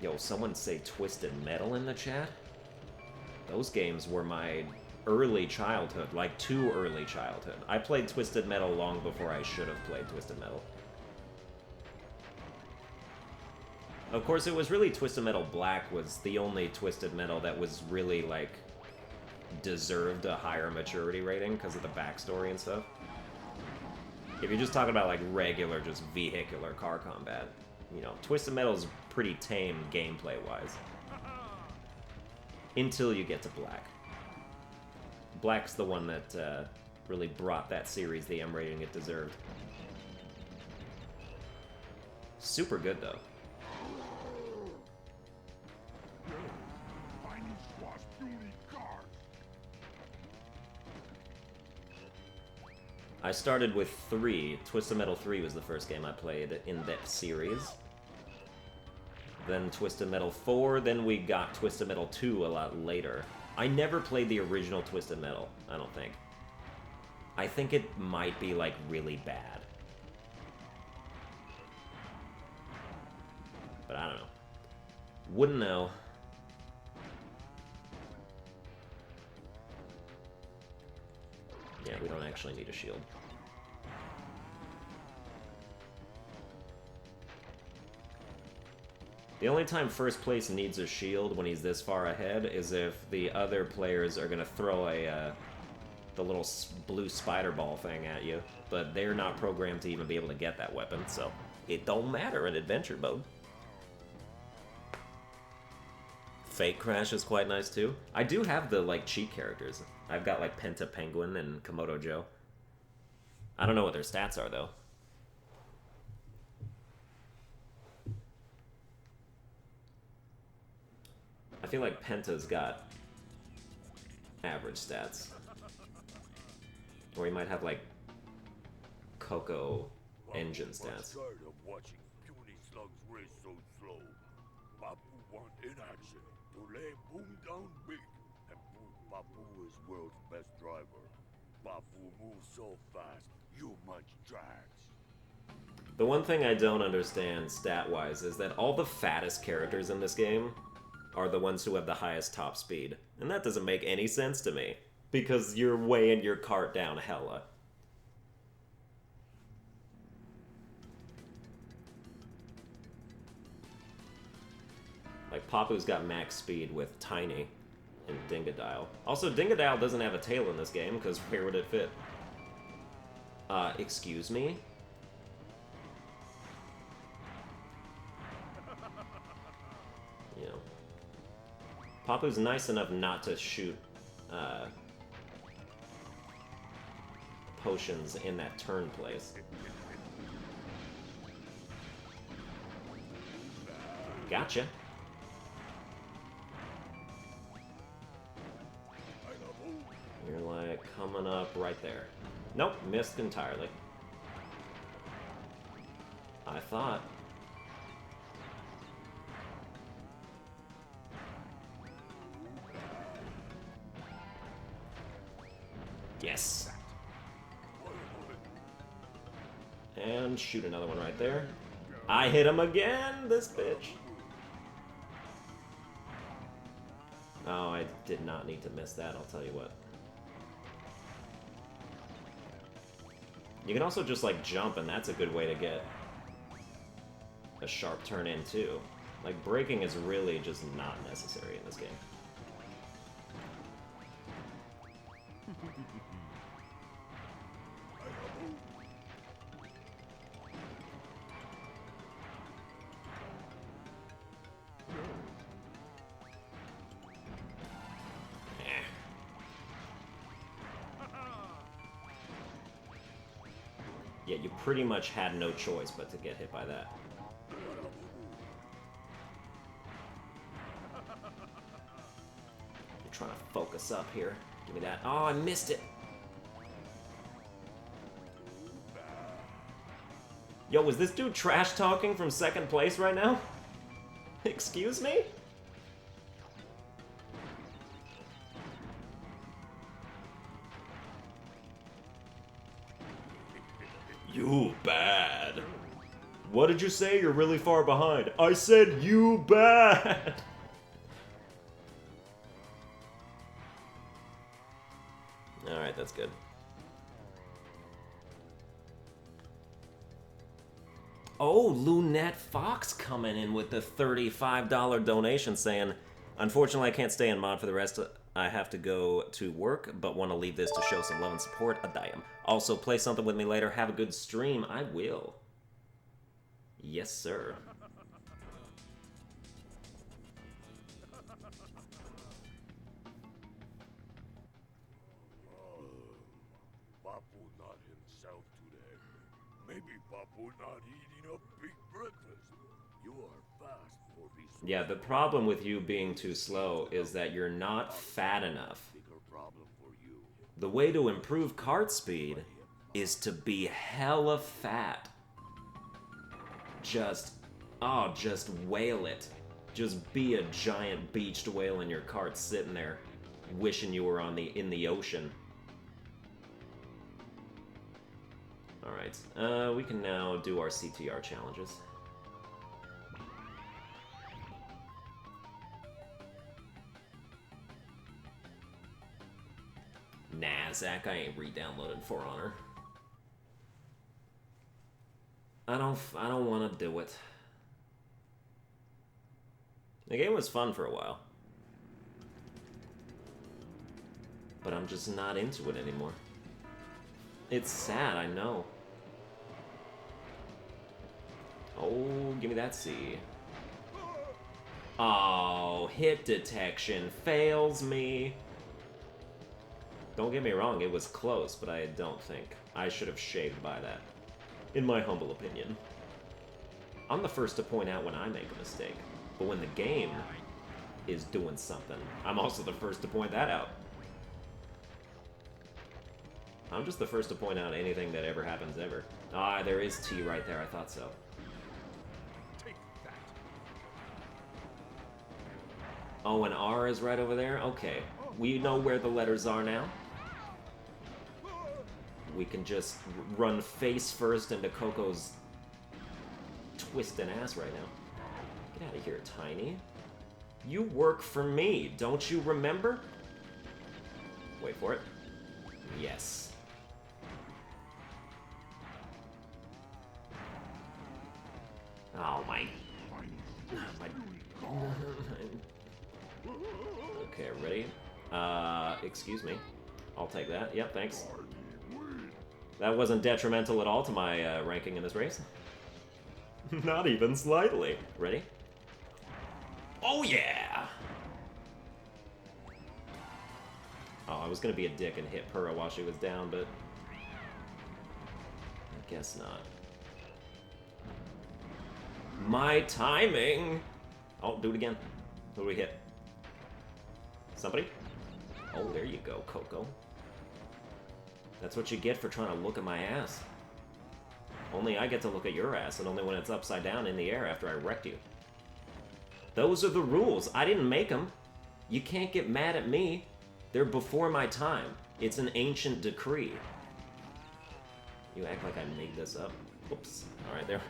Yo, someone say Twisted Metal in the chat? Those games were my early childhood, like too early childhood. I played Twisted Metal long before I should have played Twisted Metal. Of course, it was really Twisted Metal Black was the only Twisted Metal that was really, like, deserved a higher maturity rating because of the backstory and stuff. If you're just talking about, like, regular, just vehicular car combat, you know, Twisted Metal's pretty tame gameplay-wise. Until you get to Black. Black's the one that really brought that series the M rating it deserved. Super good, though. I started with 3. Twisted Metal 3 was the first game I played in that series. Then Twisted Metal 4, then we got Twisted Metal 2 a lot later. I never played the original Twisted Metal, I don't think. I think it might be, like, really bad. But I don't know. Wouldn't know. Yeah, we don't actually need a shield. The only time first place needs a shield when he's this far ahead is if the other players are gonna throw the little blue spider ball thing at you, but they're not programmed to even be able to get that weapon, so it don't matter in adventure mode. Fake Crash is quite nice too. I do have the, like, cheat characters. I've got, like, Penta Penguin and Komodo Joe. I don't know what their stats are, though. I feel like Penta's got average stats. Or he might have, like, Coco engine stats. Tired of watching puny slugs race so slow. Papu want in action to lay boom down big. And Papu is world's best driver. Papu moves so fast, you munch drags. The one thing I don't understand stat-wise is that all the fattest characters in this game are the ones who have the highest top speed. And that doesn't make any sense to me, because you're weighing your cart down hella. Like, Papu's got max speed with Tiny and Dingodile. Also, Dingodile doesn't have a tail in this game, because where would it fit? Excuse me? You know. Papu's nice enough not to shoot, potions in that turn place. Gotcha. You're, like, coming up right there. Nope, missed entirely. I thought. Yes. And shoot another one right there. I hit him again, this bitch. Oh, I did not need to miss that, I'll tell you what. You can also just, like, jump, and that's a good way to get a sharp turn in, too. Like, braking is really just not necessary in this game. Yeah, you pretty much had no choice but to get hit by that. You're trying to focus up here. Give me that. Oh, I missed it. Yo, was this dude trash talking from second place right now? Excuse me? You bad. What did you say? You're really far behind. I said you bad! Alright, that's good. Oh, Lunette Fox coming in with the $35 donation saying, unfortunately, I can't stay in mod for the rest. I have to go to work, but want to leave this to show some love and support. A dime. Also, play something with me later. Have a good stream. I will. Yes, sir. Papu not himself today. Maybe Papu not eating a big breakfast. You are fast for this. Yeah, the problem with you being too slow is that you're not fat enough. Bigger problem for you. The way to improve cart speed is to be hella fat. Just whale it. Just be a giant beached whale in your cart sitting there, wishing you were in the ocean. Alright, we can now do our CTR challenges. Nah, Zach, I ain't re-downloaded For Honor. I don't want to do it. The game was fun for a while. But I'm just not into it anymore. It's sad, I know. Oh, give me that C. Oh, hit detection fails me. Don't get me wrong, it was close, but I don't think I should have shaved by that. In my humble opinion. I'm the first to point out when I make a mistake, but when the game is doing something, I'm also the first to point that out. I'm just the first to point out anything that ever happens ever. Ah, there is T right there, I thought so. Oh, and R is right over there? Okay. We know where the letters are now. We can just run face first into Coco's twisting ass right now. Get out of here, Tiny. You work for me, don't you remember? Wait for it. Yes. Oh my... Okay, ready? Excuse me. I'll take that. Yep, thanks. That wasn't detrimental at all to my ranking in this race. Not even slightly. Ready? Oh yeah! Oh, I was gonna be a dick and hit Purra while she was down, but... I guess not. My timing! Oh, do it again. Who do we hit? Somebody? Oh, there you go, Coco. That's what you get for trying to look at my ass. Only I get to look at your ass, and only when it's upside down in the air after I wrecked you. Those are the rules. I didn't make them. You can't get mad at me. They're before my time. It's an ancient decree. You act like I made this up. Whoops. Alright, there.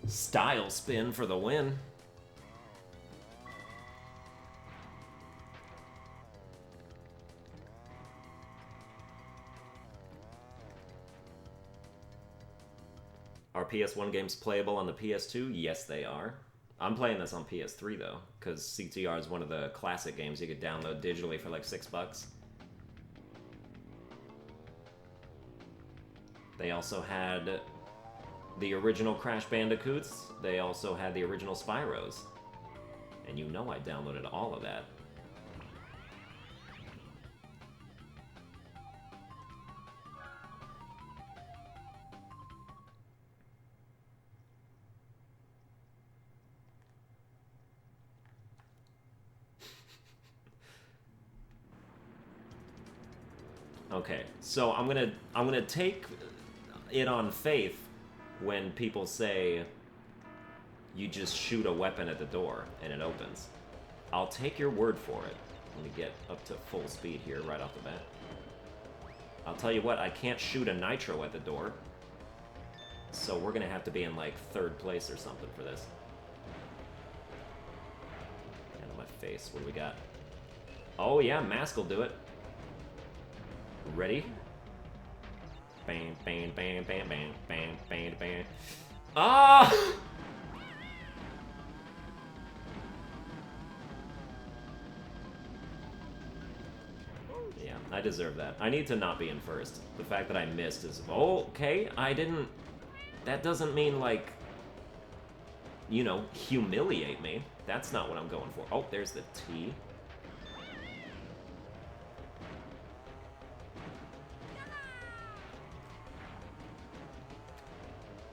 Style spin for the win. Are PS1 games playable on the PS2? Yes, they are. I'm playing this on PS3, though, because CTR is one of the classic games you could download digitally for like $6. They also had the original Crash Bandicoots. They also had the original Spyros. And you know I downloaded all of that. Okay, so I'm gonna take it on faith when people say you just shoot a weapon at the door and it opens. I'll take your word for it. Let me get up to full speed here right off the bat. I'll tell you what, I can't shoot a nitro at the door. So we're gonna have to be in, like, 3rd place or something for this. Out of my face. What do we got? Oh, yeah, Mask will do it. Ready? Bam, bam, bam, bam, bam, bam, bam, bam. Ah! Yeah, I deserve that. I need to not be in 1st. The fact that I missed is... Okay, I didn't... That doesn't mean, like... You know, humiliate me. That's not what I'm going for. Oh, there's the T.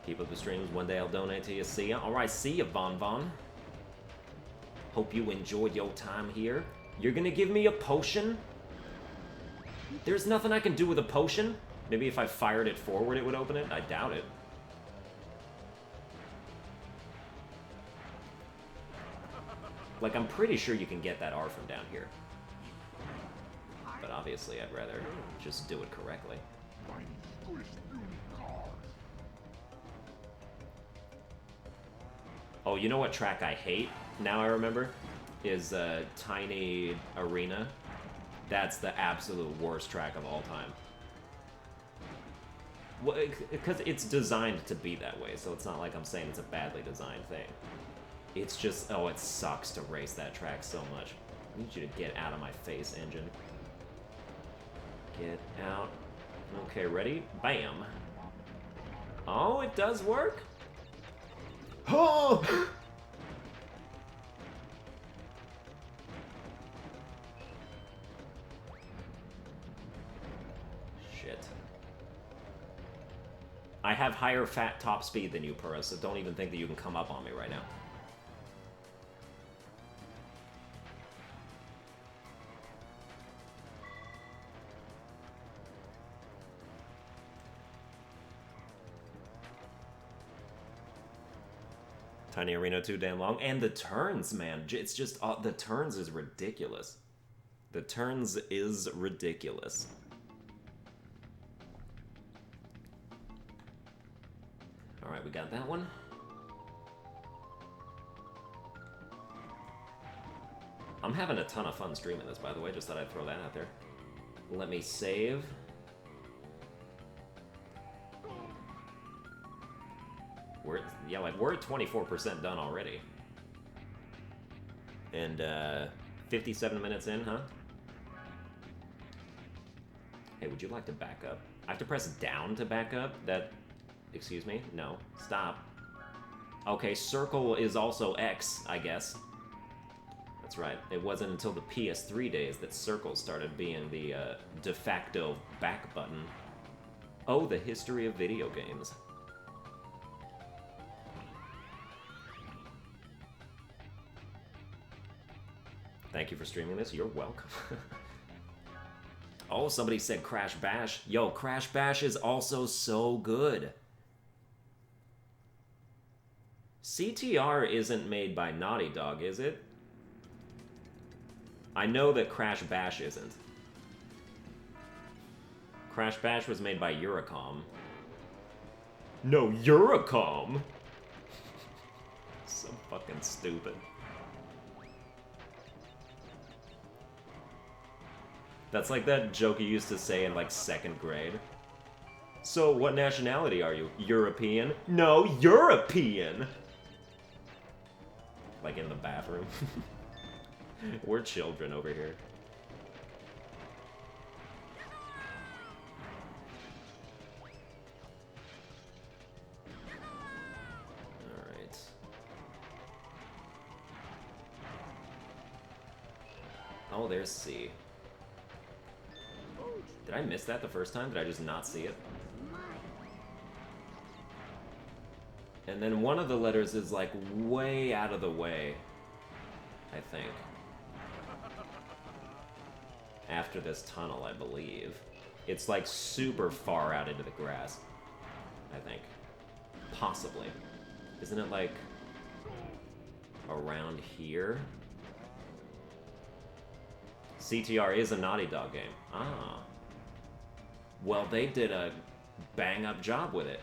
Keep up the streams. One day I'll donate to you. See ya. Alright, see ya, Von Von. Hope you enjoyed your time here. You're gonna give me a potion? There's nothing I can do with a potion? Maybe if I fired it forward it would open it? I doubt it. Like, I'm pretty sure you can get that R from down here. But obviously I'd rather just do it correctly. Oh, you know what track I hate? Now I remember? Is Tiny Arena. That's the absolute worst track of all time. Well, because it's designed to be that way, so it's not like I'm saying it's a badly designed thing. It's just, oh, it sucks to race that track so much. I need you to get out of my face, engine. Get out. Okay, ready? Bam. Oh, it does work? Oh! Shit. I have higher fat top speed than you, Pura, so don't even think that you can come up on me right now. Tiny Arena too damn long. And the turns, man. It's just... the turns is ridiculous. The turns is ridiculous. Alright, we got that one. I'm having a ton of fun streaming this, by the way. Just thought I'd throw that out there. Let me save. We're at 24% done already. And, 57 minutes in, huh? Hey, would you like to back up? I have to press down to back up? Excuse me? No. Stop. Okay, circle is also X, I guess. That's right. It wasn't until the PS3 days that circle started being the, de facto back button. Oh, the history of video games. Thank you for streaming this. You're welcome. Oh, somebody said Crash Bash. Yo, Crash Bash is also so good. CTR isn't made by Naughty Dog, is it? I know that Crash Bash isn't. Crash Bash was made by Eurocom. No, Eurocom? So fucking stupid. That's like that joke you used to say in, like, 2nd grade. So, what nationality are you? European? No, European! Like, in the bathroom. We're children over here. Alright. Oh, there's C. Did I miss that the first time? Did I just not see it? And then one of the letters is, like, way out of the way, I think. After this tunnel, I believe. It's, like, super far out into the grass, I think. Possibly. Isn't it, like, around here? CTR is a Naughty Dog game. Ah. Well, they did a bang-up job with it.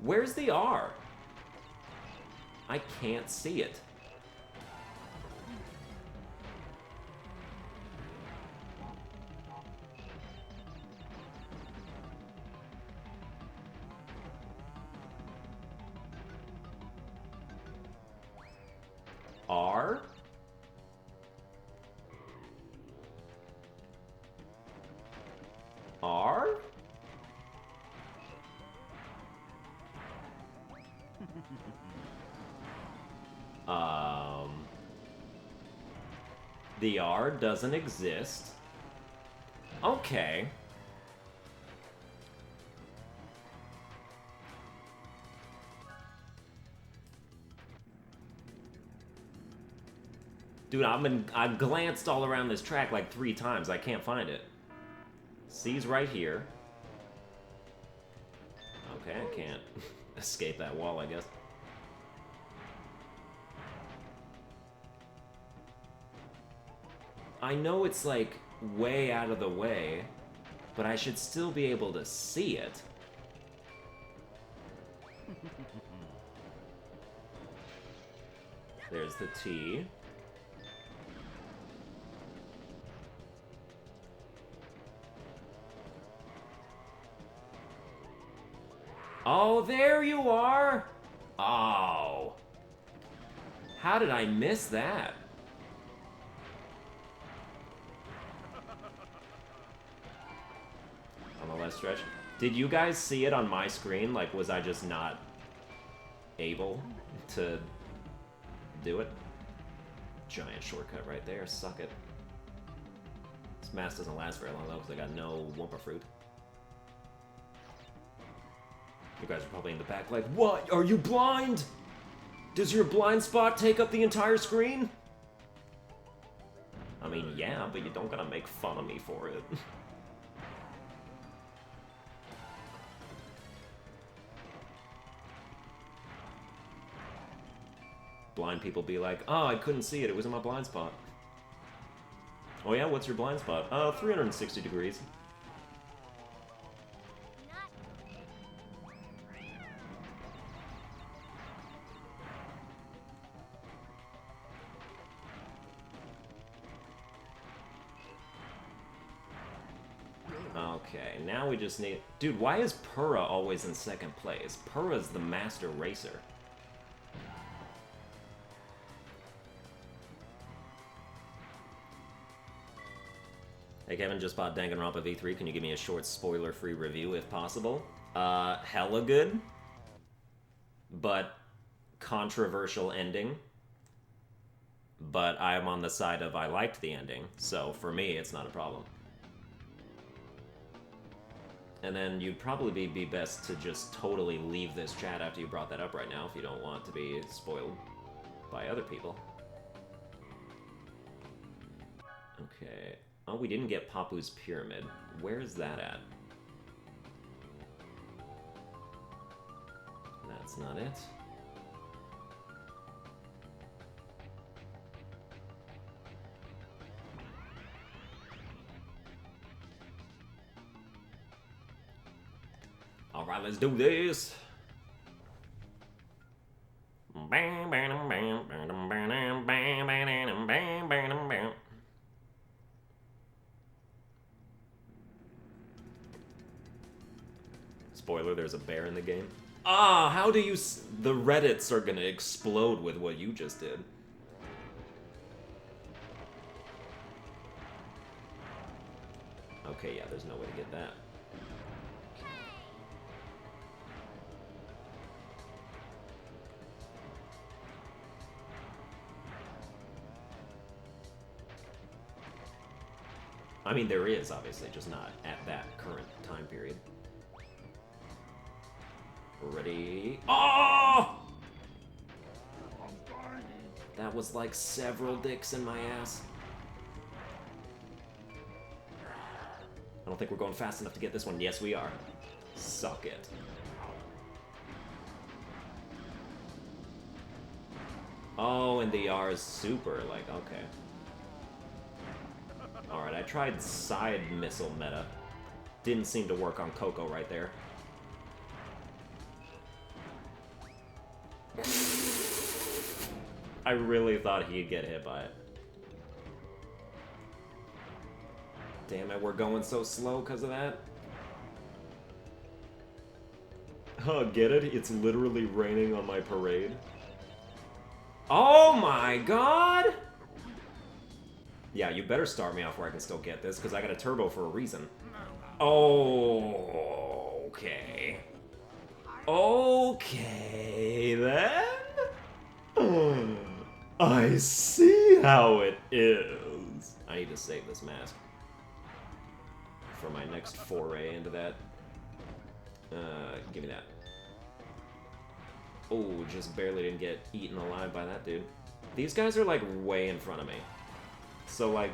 Where's the R? I can't see it. R? R? The R doesn't exist. Okay. Dude, I've glanced all around this track like 3 times. I can't find it. C's right here. Okay, I can't escape that wall, I guess. I know it's like way out of the way, but I should still be able to see it. There's the T. Oh, there you are! Oh. How did I miss that? On the left stretch. Did you guys see it on my screen? Like, was I just not able to do it? Giant shortcut right there. Suck it. This mask doesn't last very long, though, because I got no Wumpa Fruit. You guys are probably in the back like, what? Are you blind? Does your blind spot take up the entire screen? I mean, yeah, but you don't gotta make fun of me for it. Blind people be like, oh, I couldn't see it, it was in my blind spot. Oh yeah, what's your blind spot? 360 degrees. Okay, now we just need... Dude, why is Purra always in second place? Purra's the master racer. Hey Kevin, just bought Danganronpa V3. Can you give me a short spoiler-free review if possible? Hella good. But controversial ending. But I am on the side of I liked the ending, so for me, it's not a problem. And then you'd probably be best to just totally leave this chat after you brought that up right now if you don't want to be spoiled by other people. Okay. Oh, we didn't get Papu's Pyramid. Where is that at? That's not it. Alright, let's do this! Spoiler, there's a bear in the game. Ah, how do you... The Reddits are gonna explode with what you just did. Okay, yeah, there's no way to get that. I mean, there is, obviously, just not at that current time period. Ready? Oh! That was like several dicks in my ass. I don't think we're going fast enough to get this one. Yes, we are. Suck it. Oh, and the R is super, like, okay. Alright, I tried side missile meta. Didn't seem to work on Coco right there. I really thought he'd get hit by it. Damn it, we're going so slow because of that. Oh, get it? It's literally raining on my parade. Oh my god! Yeah, you better start me off where I can still get this, because I got a turbo for a reason. Oh, okay. Okay, then? I see how it is. I need to save this mask for my next foray into that. Give me that. Oh, just barely didn't get eaten alive by that dude. These guys are like way in front of me. So like,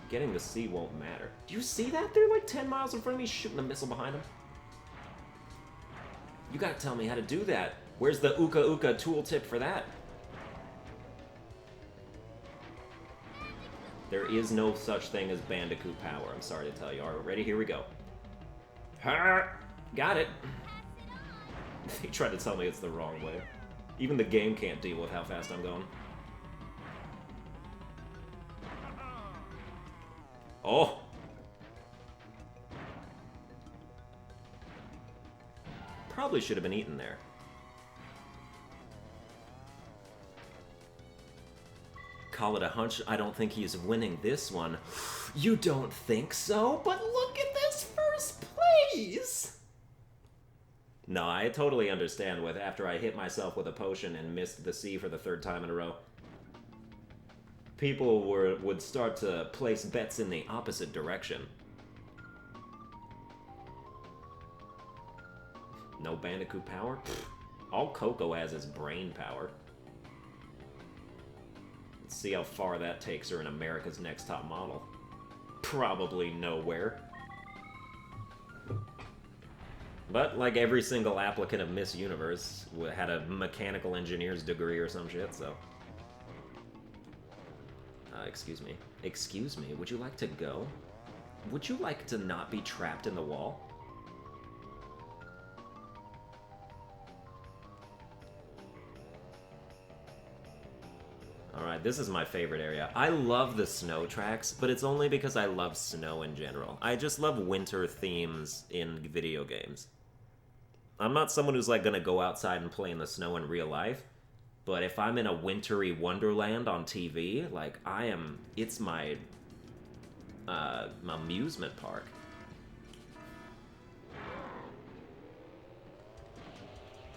getting the C won't matter. Do you see that? They're like 10 miles in front of me shooting a missile behind them. You gotta tell me how to do that. Where's the Uka Uka tooltip for that? There is no such thing as Bandicoot power, I'm sorry to tell you. Alright, ready? Here we go. Got it. They tried to tell me it's the wrong way. Even the game can't deal with how fast I'm going. Oh! Probably should have been eaten there. Call it a hunch. I don't think he's winning this one. You don't think so? But look at this first place! No, I totally understand with after I hit myself with a potion and missed the C for the 3rd time in a row. People would start to place bets in the opposite direction. No Bandicoot power? Pfft. All Coco has is brain power. Let's see how far that takes her in America's Next Top Model. Probably nowhere. But, like every single applicant of Miss Universe, had a mechanical engineer's degree or some shit, so... excuse me. Excuse me, would you like to go? Would you like to not be trapped in the wall? Alright, this is my favorite area. I love the snow tracks, but it's only because I love snow in general. I just love winter themes in video games. I'm not someone who's like gonna go outside and play in the snow in real life, but if I'm in a wintry wonderland on TV, like I am, it's my amusement park.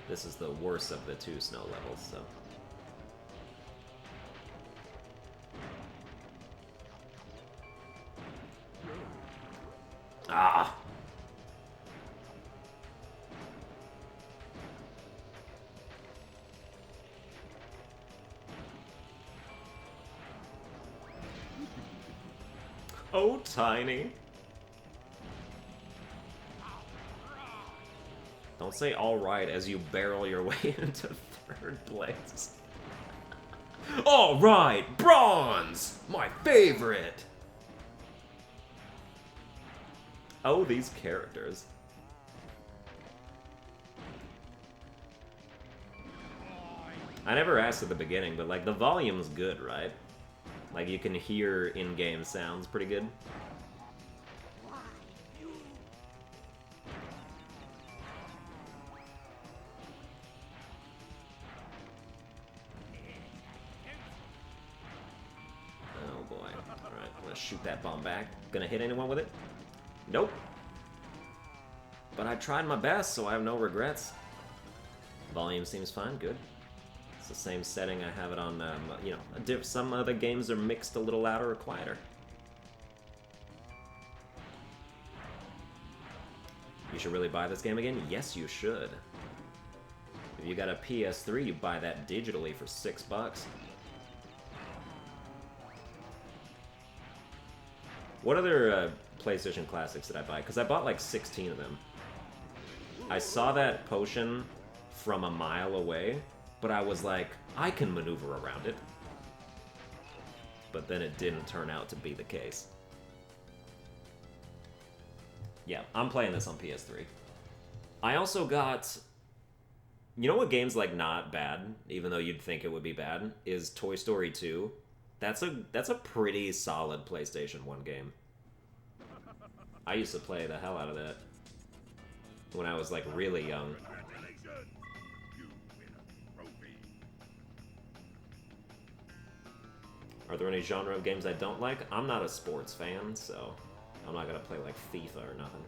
This is the worst of the 2 snow levels, so. Ah! Oh, Tiny. Don't say alright as you barrel your way into 3rd place. Alright, bronze! My favorite! Oh, these characters. I never asked at the beginning, but like the volume's good, right? Like you can hear in-game sounds pretty good. Oh boy. Alright, I'm gonna shoot that bomb back. Gonna hit anyone with it? Nope. But I tried my best, so I have no regrets. Volume seems fine, good. It's the same setting I have it on, you know, some other games are mixed a little louder or quieter. You should really buy this game again? Yes, you should. If you got a PS3, you buy that digitally for $6. What other PlayStation Classics did I buy? Because I bought like 16 of them. I saw that potion from a mile away, but I was like, I can maneuver around it. But then it didn't turn out to be the case. Yeah, I'm playing this on PS3. I also got You know what game's like not bad, even though you'd think it would be bad, is Toy Story 2. That's a pretty solid PlayStation 1 game. I used to play the hell out of that when I was like really young. Are there any genre of games I don't like? I'm not a sports fan, so I'm not gonna play like FIFA or nothing.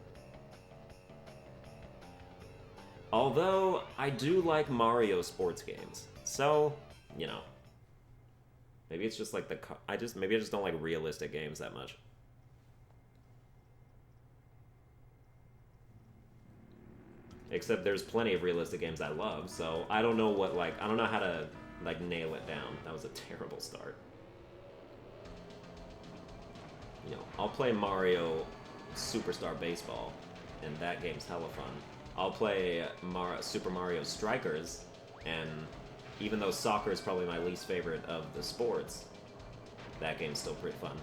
Although I do like Mario sports games, so you know, maybe it's just like maybe I just don't like realistic games that much. Except there's plenty of realistic games I love, so I don't know I don't know how to like nail it down. That was a terrible start. You know, I'll play Mario Superstar Baseball, and that game's hella fun. I'll play Super Mario Strikers, and even though soccer is probably my least favorite of the sports, that game's still pretty fun.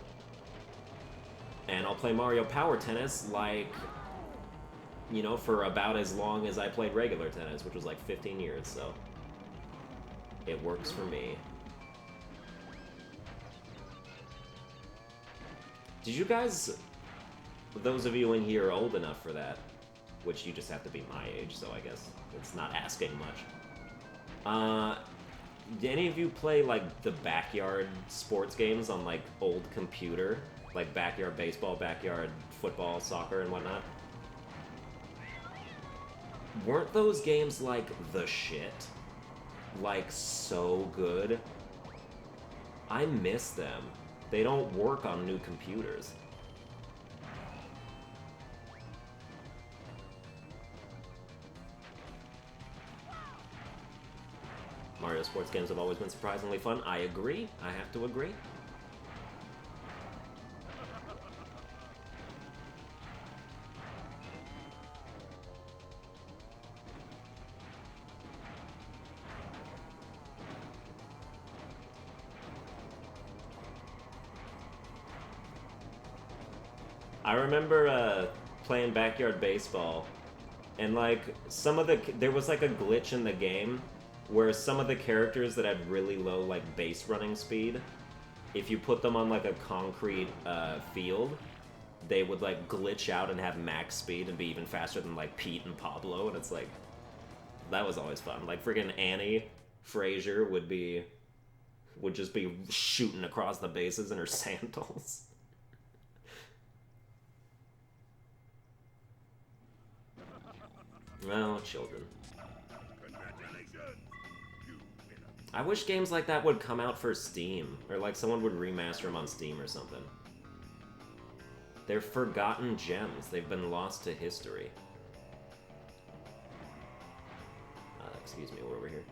And I'll play Mario Power Tennis, like, you know, for about as long as I played regular tennis, which was like 15 years, so it works for me. Did you guys, those of you in here are old enough for that, which you just have to be my age, so I guess it's not asking much. Did any of you play, like, the backyard sports games on, like, old computer? Like backyard baseball, backyard football, soccer, and whatnot? Weren't those games, like, the shit? Like, so good? I miss them. They don't work on new computers. Mario sports games have always been surprisingly fun. I agree. I have to agree. I remember playing backyard baseball, and like there was like a glitch in the game where some of the characters that had really low like base running speed, if you put them on like a concrete field, they would like glitch out and have max speed and be even faster than like Pete and Pablo, and it's like, that was always fun. Like friggin' Annie Frazier would just be shooting across the bases in her sandals. Well, children. I wish games like that would come out for Steam, or like someone would remaster them on Steam or something. They're forgotten gems. They've been lost to history. Excuse me, we're over here.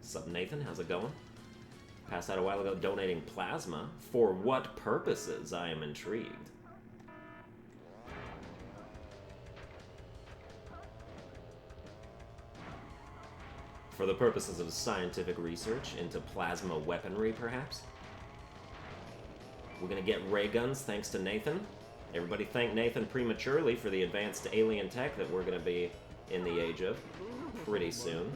Sup, Nathan? How's it going? Passed out a while ago donating plasma. For what purposes? I am intrigued. For the purposes of scientific research into plasma weaponry, perhaps? We're gonna get ray guns thanks to Nathan. Everybody thank Nathan prematurely for the advanced alien tech that we're gonna be in the age of pretty soon.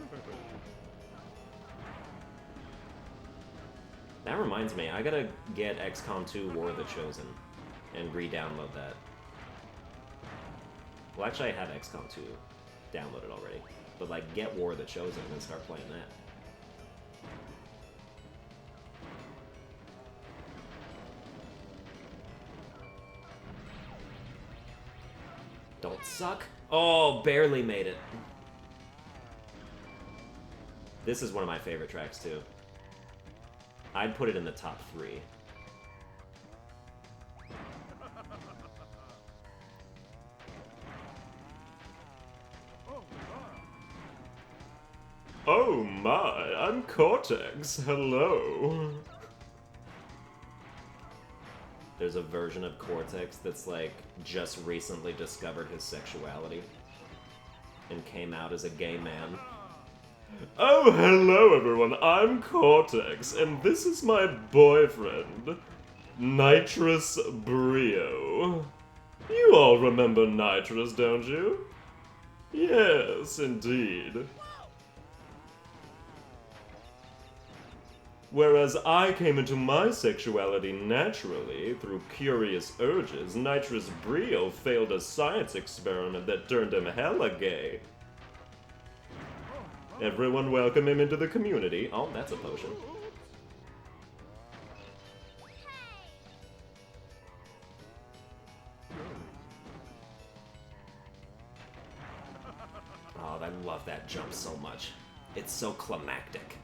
That reminds me, I gotta get XCOM 2 War of the Chosen and re-download that. Well, actually, I have XCOM 2 downloaded already. But, like, get War of the Chosen and start playing that. Don't suck. Oh, barely made it. This is one of my favorite tracks, too. I'd put it in the top 3. Oh my, I'm Cortex. Hello. There's a version of Cortex that's like just recently discovered his sexuality and came out as a gay man. Oh, hello everyone, I'm Cortex, and this is my boyfriend, Nitrous Brio. You all remember Nitrous, don't you? Yes, indeed. Whereas I came into my sexuality naturally, through curious urges, Nitrous Brio failed a science experiment that turned him hella gay. Everyone welcome him into the community. Oh, that's a potion. Oh, I love that jump so much. It's so climactic.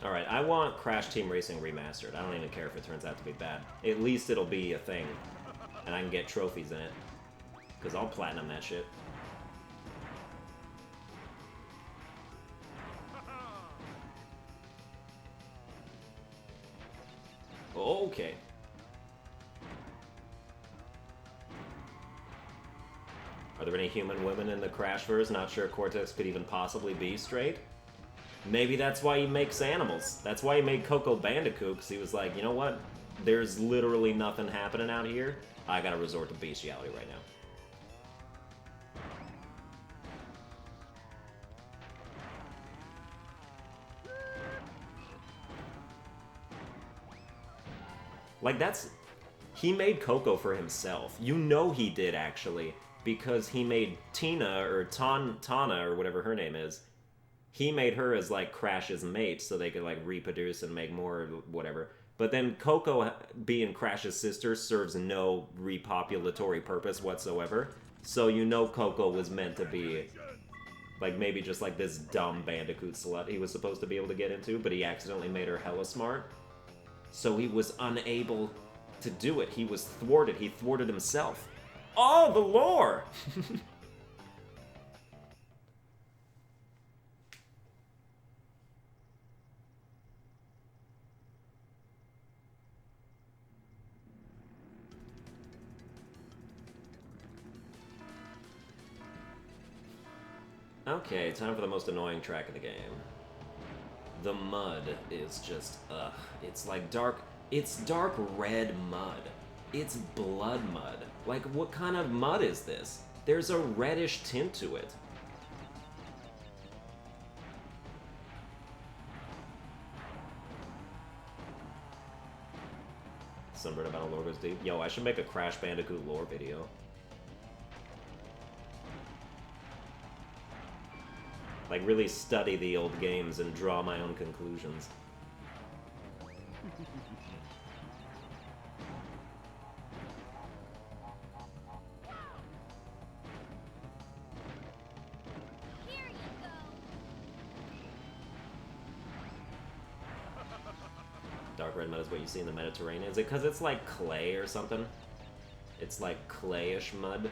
Alright, I want Crash Team Racing Remastered. I don't even care if it turns out to be bad. At least it'll be a thing. And I can get trophies in it. Because I'll platinum that shit. Okay. Are there any human women in the Crashverse? Not sure Cortex could even possibly be straight. Maybe that's why he makes animals. That's why he made Coco Bandicoot, because he was like, you know what? There's literally nothing happening out here. I gotta resort to bestiality right now. Like, that's... He made Coco for himself. You know he did, actually, because he made Tina, or Tana, or whatever her name is. He made her as, like, Crash's mate, so they could, like, reproduce and make more, or whatever. But then Coco, being Crash's sister, serves no repopulatory purpose whatsoever. So you know Coco was meant to be, like, maybe just, like, this dumb Bandicoot slut he was supposed to be able to get into, but he accidentally made her hella smart. So he was unable to do it. He was thwarted. He thwarted himself. Oh, the lore! Okay, time for the most annoying track of the game. The mud is just, ugh. It's like dark, it's dark red mud. It's blood mud. Like, what kind of mud is this? There's a reddish tint to it. Sunburned Albino lore goes deep. Yo, I should make a Crash Bandicoot lore video. Like, really study the old games and draw my own conclusions. Here you go. Dark red mud is what you see in the Mediterranean. Is it because it's like clay or something? It's like clayish mud.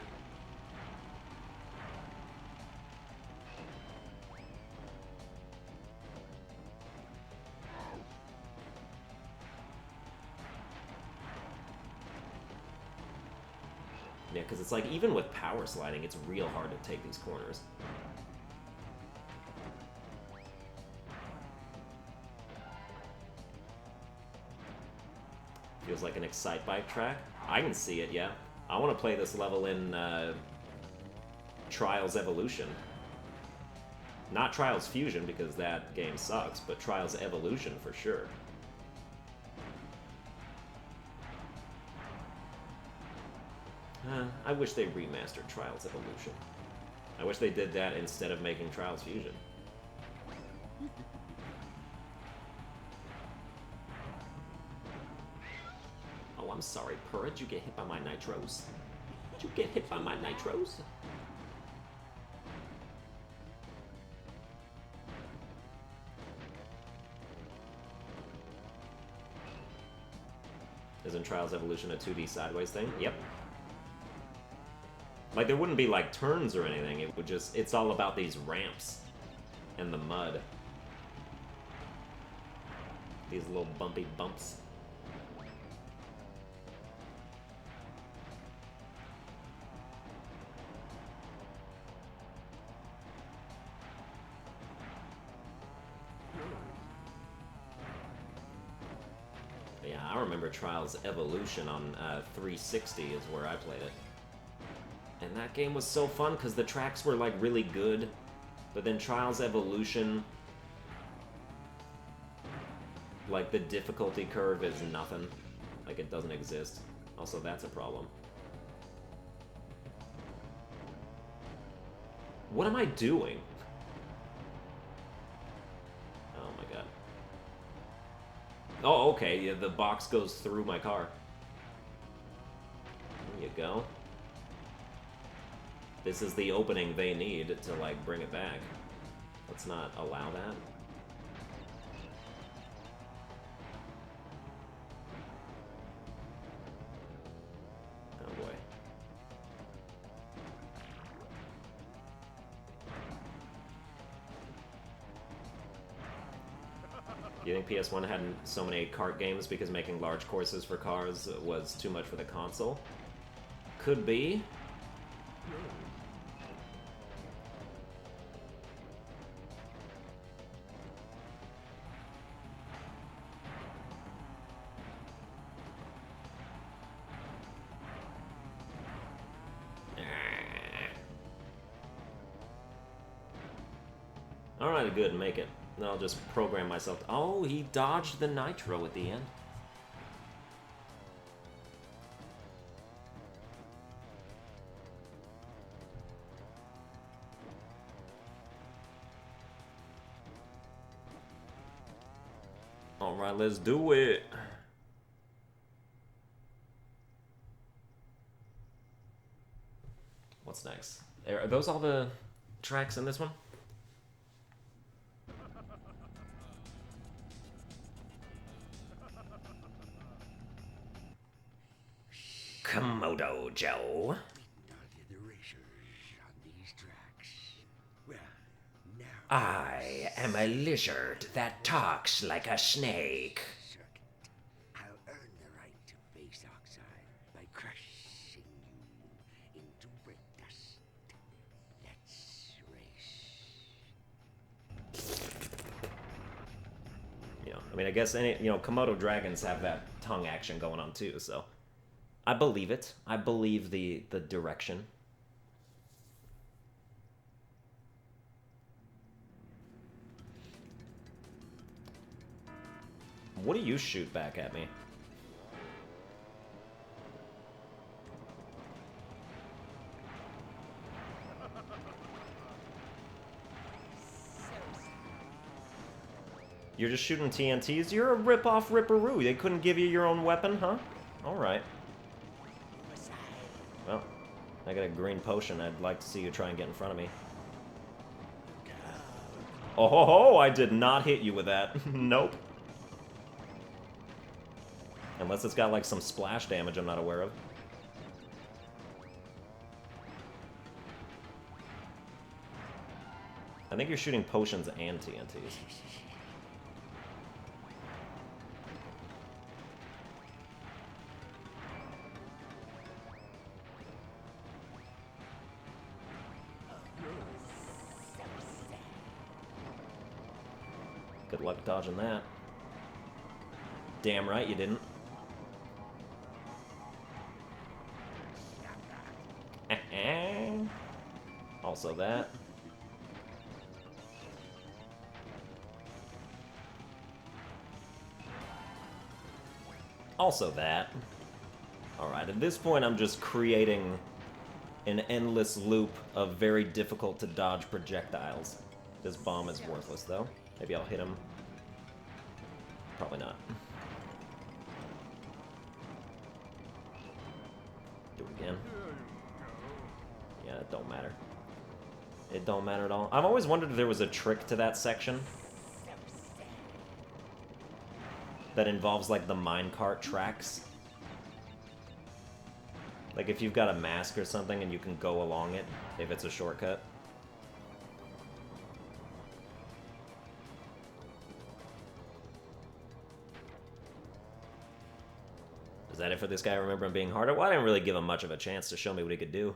Yeah, because it's like, even with power sliding, it's real hard to take these corners. Feels like an Excite Bike track. I can see it, yeah. I want to play this level in Trials Evolution. Not Trials Fusion, because that game sucks, but Trials Evolution for sure. I wish they remastered Trials Evolution. I wish they did that instead of making Trials Fusion. Oh, I'm sorry, Purr. Did you get hit by my nitros? Did you get hit by my nitros? Isn't Trials Evolution a 2D sideways thing? Yep. Like, there wouldn't be, like, turns or anything. It would just... It's all about these ramps. And the mud. These little bumpy bumps. Yeah, I remember Trials Evolution on 360 is where I played it. And that game was so fun because the tracks were, like, really good. But then Trials Evolution, like, the difficulty curve is nothing. Like, it doesn't exist. Also, that's a problem. What am I doing? Oh my god. Oh, okay, yeah, the box goes through my car. There you go. This is the opening they need to, like, bring it back. Let's not allow that. Oh boy. You think PS1 had so many kart games because making large courses for cars was too much for the console? Could be. Alright, good, make it. Then I'll just program myself. Oh, he dodged the nitro at the end. Alright, let's do it. What's next? Are those all the tracks in this one? Komodo Joe. I am a lizard that talks like a snake. I'll earn the right to face Oxide by crushing you into brick dust. Let's race. You know, I mean, I guess any, you know, Komodo dragons have that tongue action going on too, so I believe it. I believe the direction. What do you shoot back at me? You're just shooting TNTs? You're a rip-off ripperoo. They couldn't give you your own weapon, huh? Alright. Well, I got a green potion. I'd like to see you try and get in front of me. Oh ho ho! I did not hit you with that. Nope. Unless it's got, like, some splash damage I'm not aware of. I think you're shooting potions and TNTs. Good luck dodging that. Damn right you didn't. Also that. Also that. Alright, at this point I'm just creating an endless loop of very difficult to dodge projectiles. This bomb is worthless though. Maybe I'll hit him. Probably not. Do it again. Yeah, it don't matter. It don't matter at all. I've always wondered if there was a trick to that section that involves, like, the minecart tracks. Like if you've got a mask or something and you can go along it, if it's a shortcut. Is that it for this guy? I remember him being harder? Well, I didn't really give him much of a chance to show me what he could do.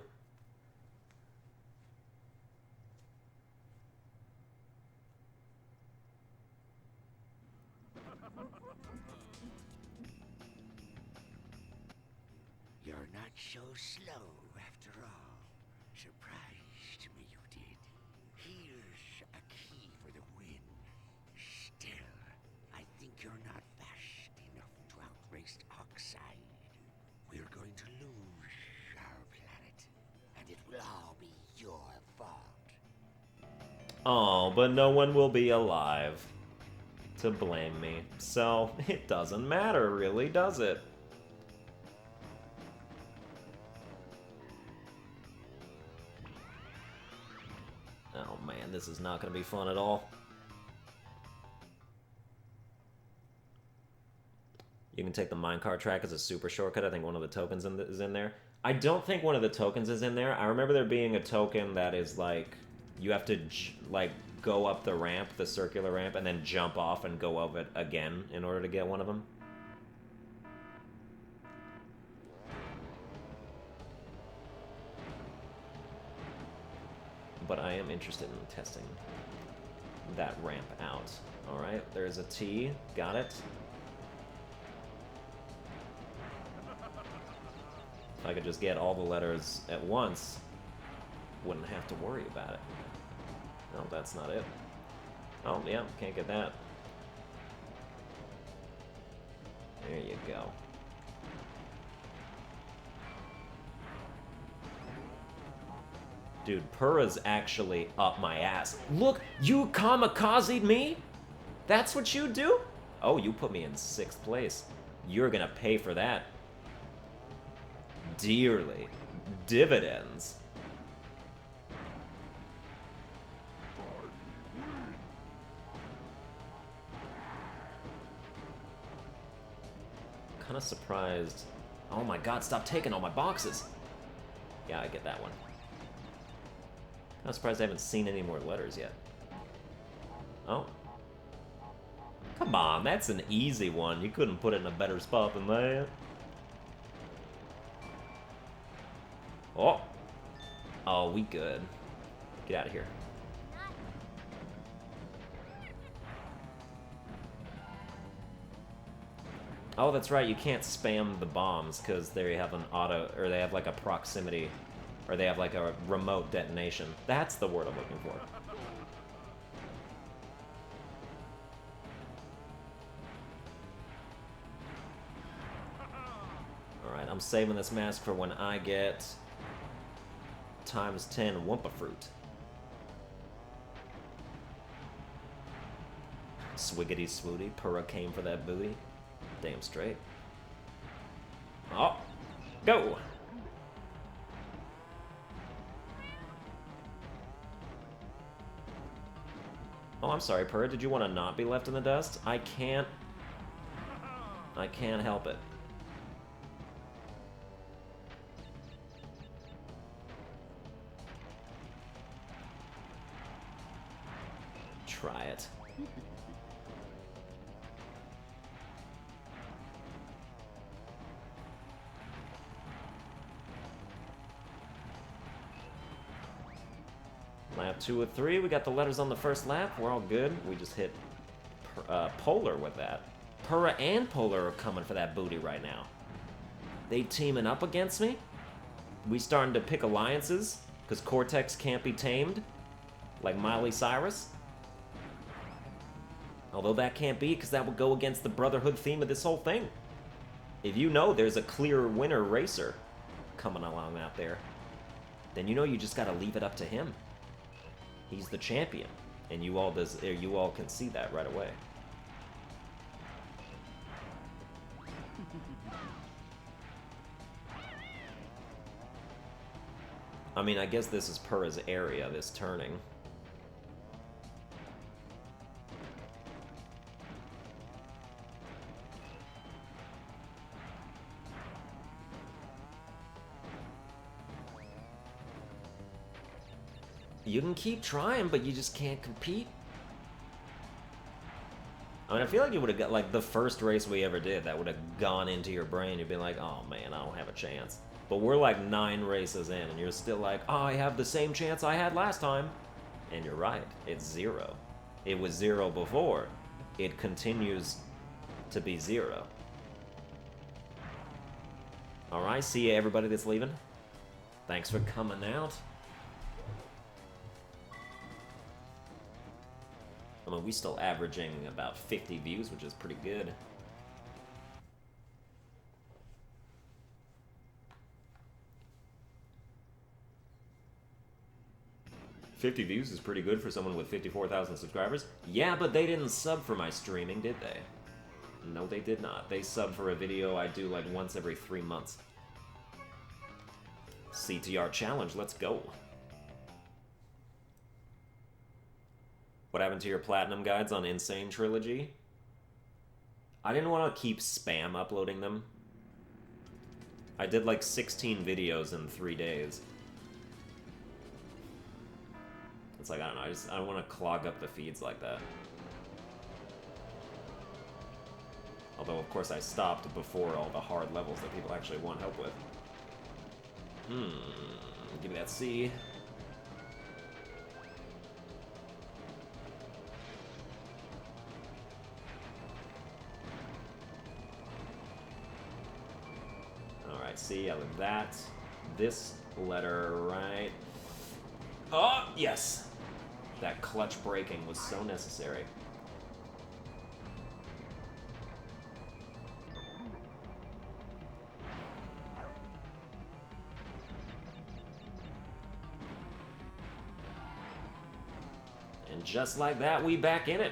You're not so slow after all. Surprised me you did. Here's a key for the win. Still, I think you're not fast enough to outrace Oxide. We're going to lose our planet, and it will all be your fault. Oh, but no one will be alive to blame me. So, it doesn't matter, really, does it? Oh man, this is not going to be fun at all. You can take the minecart track as a super shortcut. I think one of the tokens is in there. I don't think one of the tokens is in there. I remember there being a token that is like, you have to like go up the ramp, the circular ramp, and then jump off and go over it again in order to get one of them. But I am interested in testing that ramp out. Alright, there's a T. Got it. If I could just get all the letters at once, wouldn't have to worry about it. No, that's not it. Oh, yeah, can't get that. There you go. Dude, Purra's actually up my ass. Look, you kamikazed me? That's what you do? Oh, you put me in 6th place. You're gonna pay for that. Dearly. Dividends. Kind of surprised. Oh my god, stop taking all my boxes. Yeah, I get that one. Kind of surprised I haven't seen any more letters yet. Oh. Come on, that's an easy one. You couldn't put it in a better spot than that. Oh. Oh, we good. Get out of here. Oh, that's right, you can't spam the bombs because they have an auto, or they have like a proximity, or they have like a remote detonation. That's the word I'm looking for. Alright, I'm saving this mask for when I get ×10 Wumpa Fruit. Swiggity swooty, Purra came for that booty. Damn straight. Oh, go! Oh, I'm sorry, Purra. Did you want to not be left in the dust? I can't help it. Try it. Lap 2 of 3, we got the letters on the first lap, we're all good. We just hit Polar with that. Purra and Polar are coming for that booty right now. They teaming up against me? We starting to pick alliances? Because Cortex can't be tamed? Like Miley Cyrus? Although that can't be, because that would go against the Brotherhood theme of this whole thing. If you know there's a clear winner racer coming along out there, then you know you just gotta leave it up to him. He's the champion, and you all can see that right away. I mean, I guess this is Purra's area, this turning. You can keep trying, but you just can't compete. I mean, I feel like you would have got, like, the first race we ever did, that would have gone into your brain. You'd be like, oh man, I don't have a chance. But we're like 9 races in, and you're still like, oh, I have the same chance I had last time. And you're right, it's 0. It was 0 before. It continues to be 0. Alright, see ya, everybody that's leaving. Thanks for coming out. I mean, we're still averaging about 50 views, which is pretty good. $50 views is pretty good for someone with 54,000 subscribers. Yeah, but they didn't sub for my streaming, did they? No, they did not. They sub for a video I do like once every 3 months. CTR challenge, let's go. What happened to your platinum guides on Insane Trilogy? I didn't want to keep spam uploading them. I did like 16 videos in 3 days. It's like, I don't know, I don't want to clog up the feeds like that. Although, of course, I stopped before all the hard levels that people actually want help with. Give me that C. Alright, C, I like that. This letter, right? Oh, yes! That clutch braking was so necessary. And just like that, we back in it.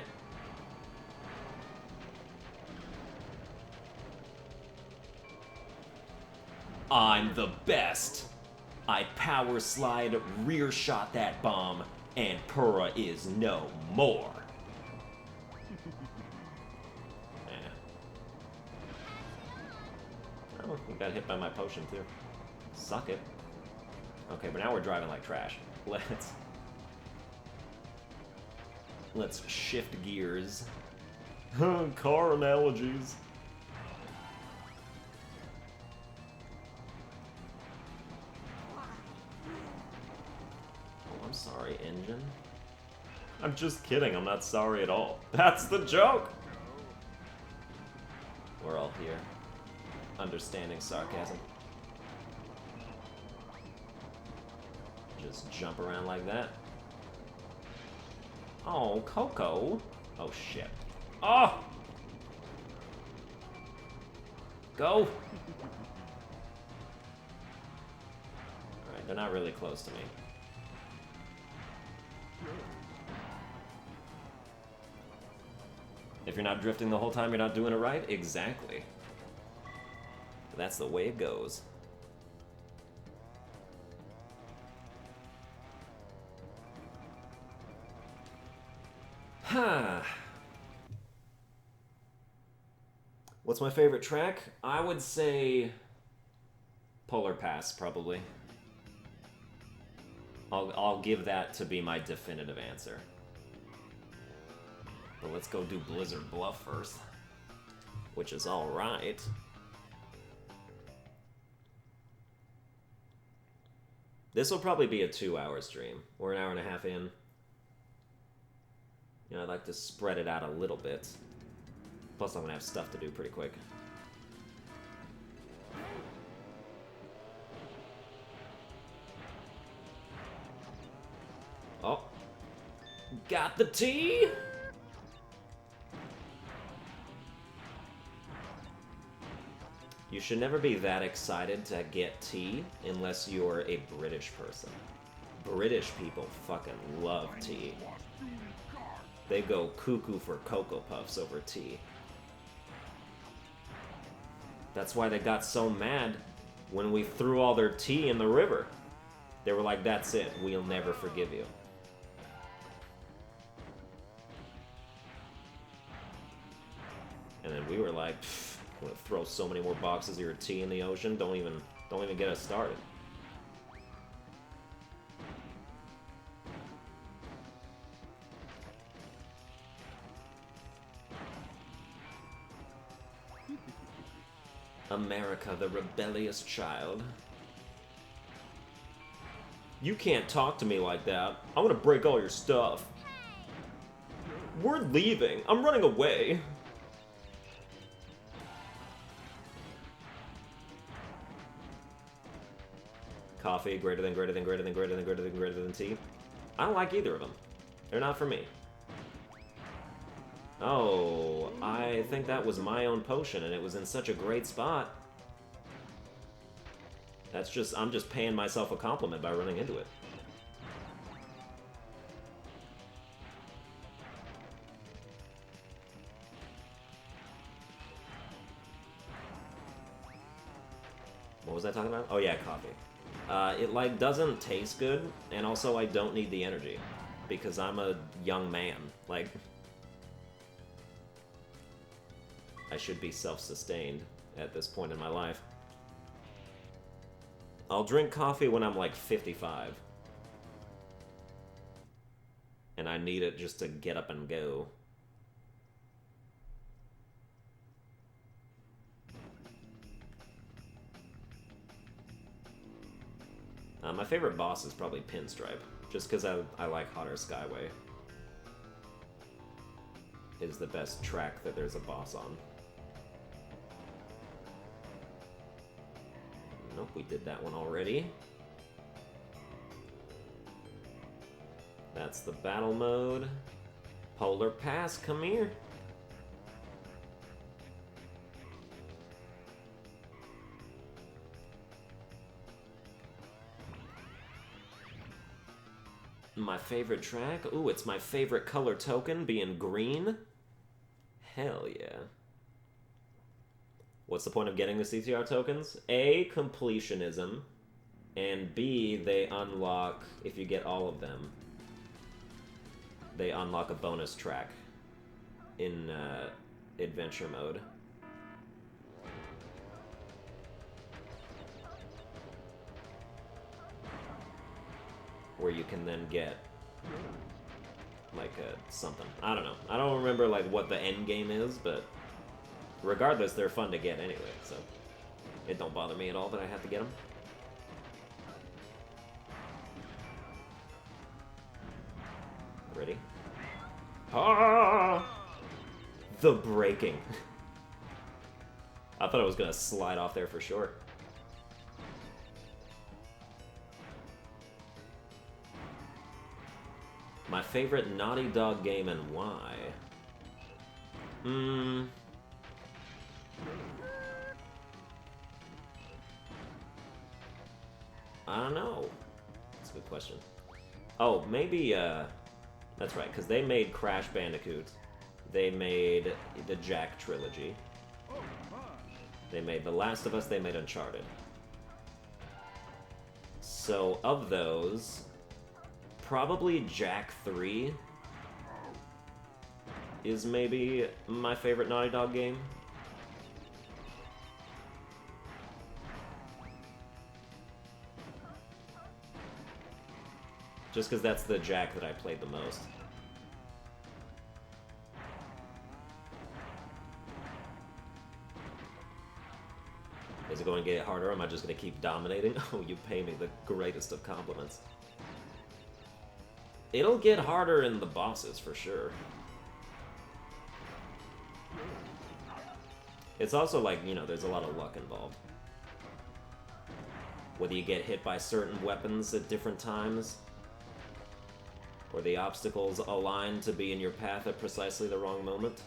I'm the best. I power slide, rear shot that bomb, and Pura is no more. Oh, we got hit by my potion too. Suck it. Okay, but now we're driving like trash. Let's shift gears. Car analogies. Oh, I'm sorry, engine. I'm just kidding, I'm not sorry at all. That's the joke! We're all here. Understanding sarcasm. Just jump around like that. Oh, Coco. Oh, shit. Oh! Go! Alright, they're not really close to me. If you're not drifting the whole time, you're not doing it right? Exactly. That's the way it goes. What's my favorite track? I would say Polar Pass, probably. I'll give that to be my definitive answer. But let's go do Blizzard Bluff first, which is alright. This will probably be a 2-hour stream. We're an hour and a half in. You know, I'd like to spread it out a little bit. Plus, I'm gonna have stuff to do pretty quick. Oh. Got the tea! You should never be that excited to get tea unless you're a British person. British people fucking love tea. They go cuckoo for Cocoa Puffs over tea. That's why they got so mad when we threw all their tea in the river. They were like, that's it, we'll never forgive you. And then we were like, I'm gonna throw so many more boxes of your tea in the ocean, don't even get us started. America, the rebellious child. You can't talk to me like that. I'm gonna break all your stuff. We're leaving. I'm running away. Coffee, greater than, greater than, greater than, greater than, greater than, greater than tea. I don't like either of them. They're not for me. Oh, I think that was my own potion, and it was in such a great spot. That's just, I'm just paying myself a compliment by running into it. What was I talking about? Oh yeah, coffee. It, like, doesn't taste good, and also I don't need the energy, because I'm a young man. Like, I should be self-sustained at this point in my life. I'll drink coffee when I'm, like, 55. And I need it just to get up and go. My favorite boss is probably Pinstripe, just because I like Hotter Skyway. It is the best track that there's a boss on. Nope, we did that one already. That's the battle mode. Polar Pass, come here. My favorite track? Ooh, it's my favorite color token, being green. Hell yeah. What's the point of getting the CTR tokens? A, completionism, and B, they unlock, if you get all of them, they unlock a bonus track in adventure mode. Where you can then get, like, something. I don't know. I don't remember, like, what the end game is, but regardless, they're fun to get anyway, so it don't bother me at all that I have to get them. Ready? Ah! The breaking. I thought I was gonna slide off there for sure. My favorite Naughty Dog game and why? I don't know. That's a good question. Oh, maybe, that's right, because they made Crash Bandicoot. They made the Jack trilogy. They made The Last of Us, they made Uncharted. So, of those, probably Jack 3 is maybe my favorite Naughty Dog game. Just because that's the Jack that I played the most. Is it going to get harder, or am I just going to keep dominating? Oh, you pay me the greatest of compliments. It'll get harder in the bosses, for sure. It's also like, you know, there's a lot of luck involved. Whether you get hit by certain weapons at different times, or the obstacles align to be in your path at precisely the wrong moment.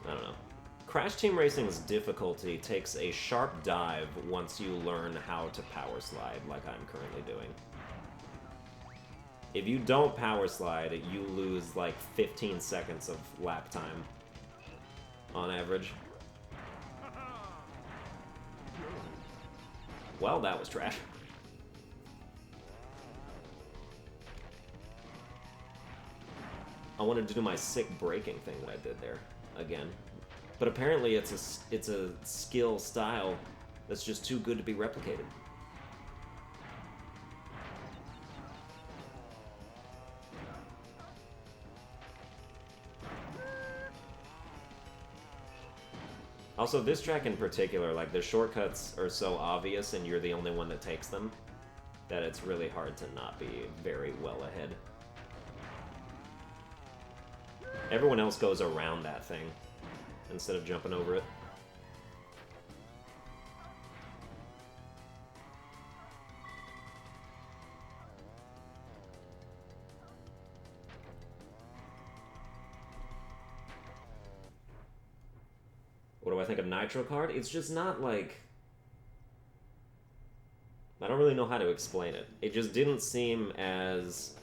I don't know. Crash Team Racing's difficulty takes a sharp dive once you learn how to power slide, like I'm currently doing. If you don't power slide, you lose like 15 seconds of lap time on average. Well, that was trash. I wanted to do my sick braking thing that I did there again. But apparently it's a skill style that's just too good to be replicated. Also, this track in particular, like, the shortcuts are so obvious and you're the only one that takes them, that it's really hard to not be very well ahead. Everyone else goes around that thing instead of jumping over it. What do I think of Nitro Card? It's just not like... I don't really know how to explain it. It just didn't seem as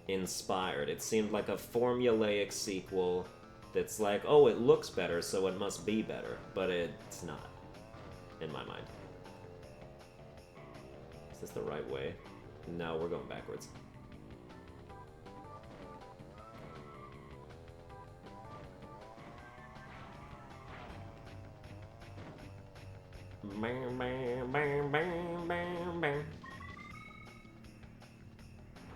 inspired. It seemed like a formulaic sequel that's like, oh, it looks better, so it must be better. But it's not, in my mind. Is this the right way? No, we're going backwards. Bam, bam, bam, bam, bam, bam.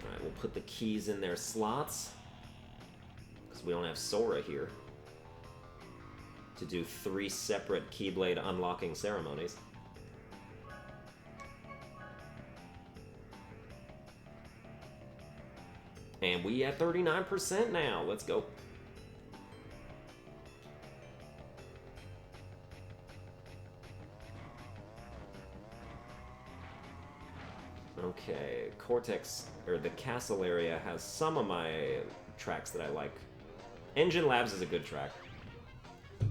Alright, we'll put the keys in their slots. Because we don't have Sora here to do 3 separate Keyblade unlocking ceremonies. And we at 39% now. Let's go. Okay, Cortex, or the castle area, has some of my tracks that I like. Engine Labs is a good track. I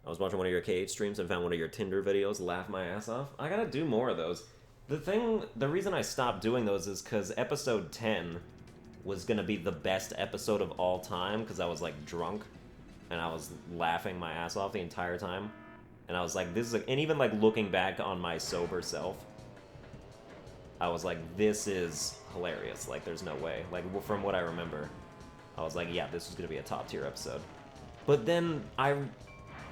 was watching one of your KH streams and found one of your Tinder videos, laugh my ass off. I gotta do more of those. The reason I stopped doing those is because episode 10 was gonna be the best episode of all time, because I was like drunk, and I was laughing my ass off the entire time. And I was like, this is, and even like looking back on my sober self, I was like, this is hilarious. Like, there's no way. Like, from what I remember, I was like, yeah, this was gonna be a top tier episode. But then I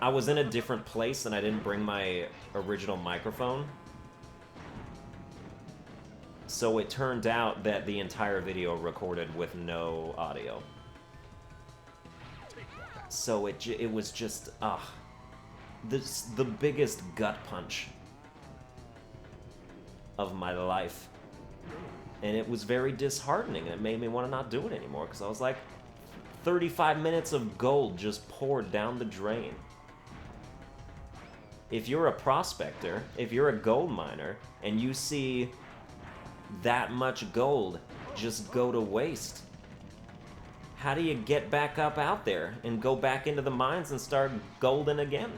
was in a different place and I didn't bring my original microphone. So it turned out that the entire video recorded with no audio. So it was just, the biggest gut punch of my life. And it was very disheartening. It made me want to not do it anymore, because I was like, 35 minutes of gold just poured down the drain. If you're a prospector, if you're a gold miner, and you see that much gold just go to waste, how do you get back up out there and go back into the mines and start golden again?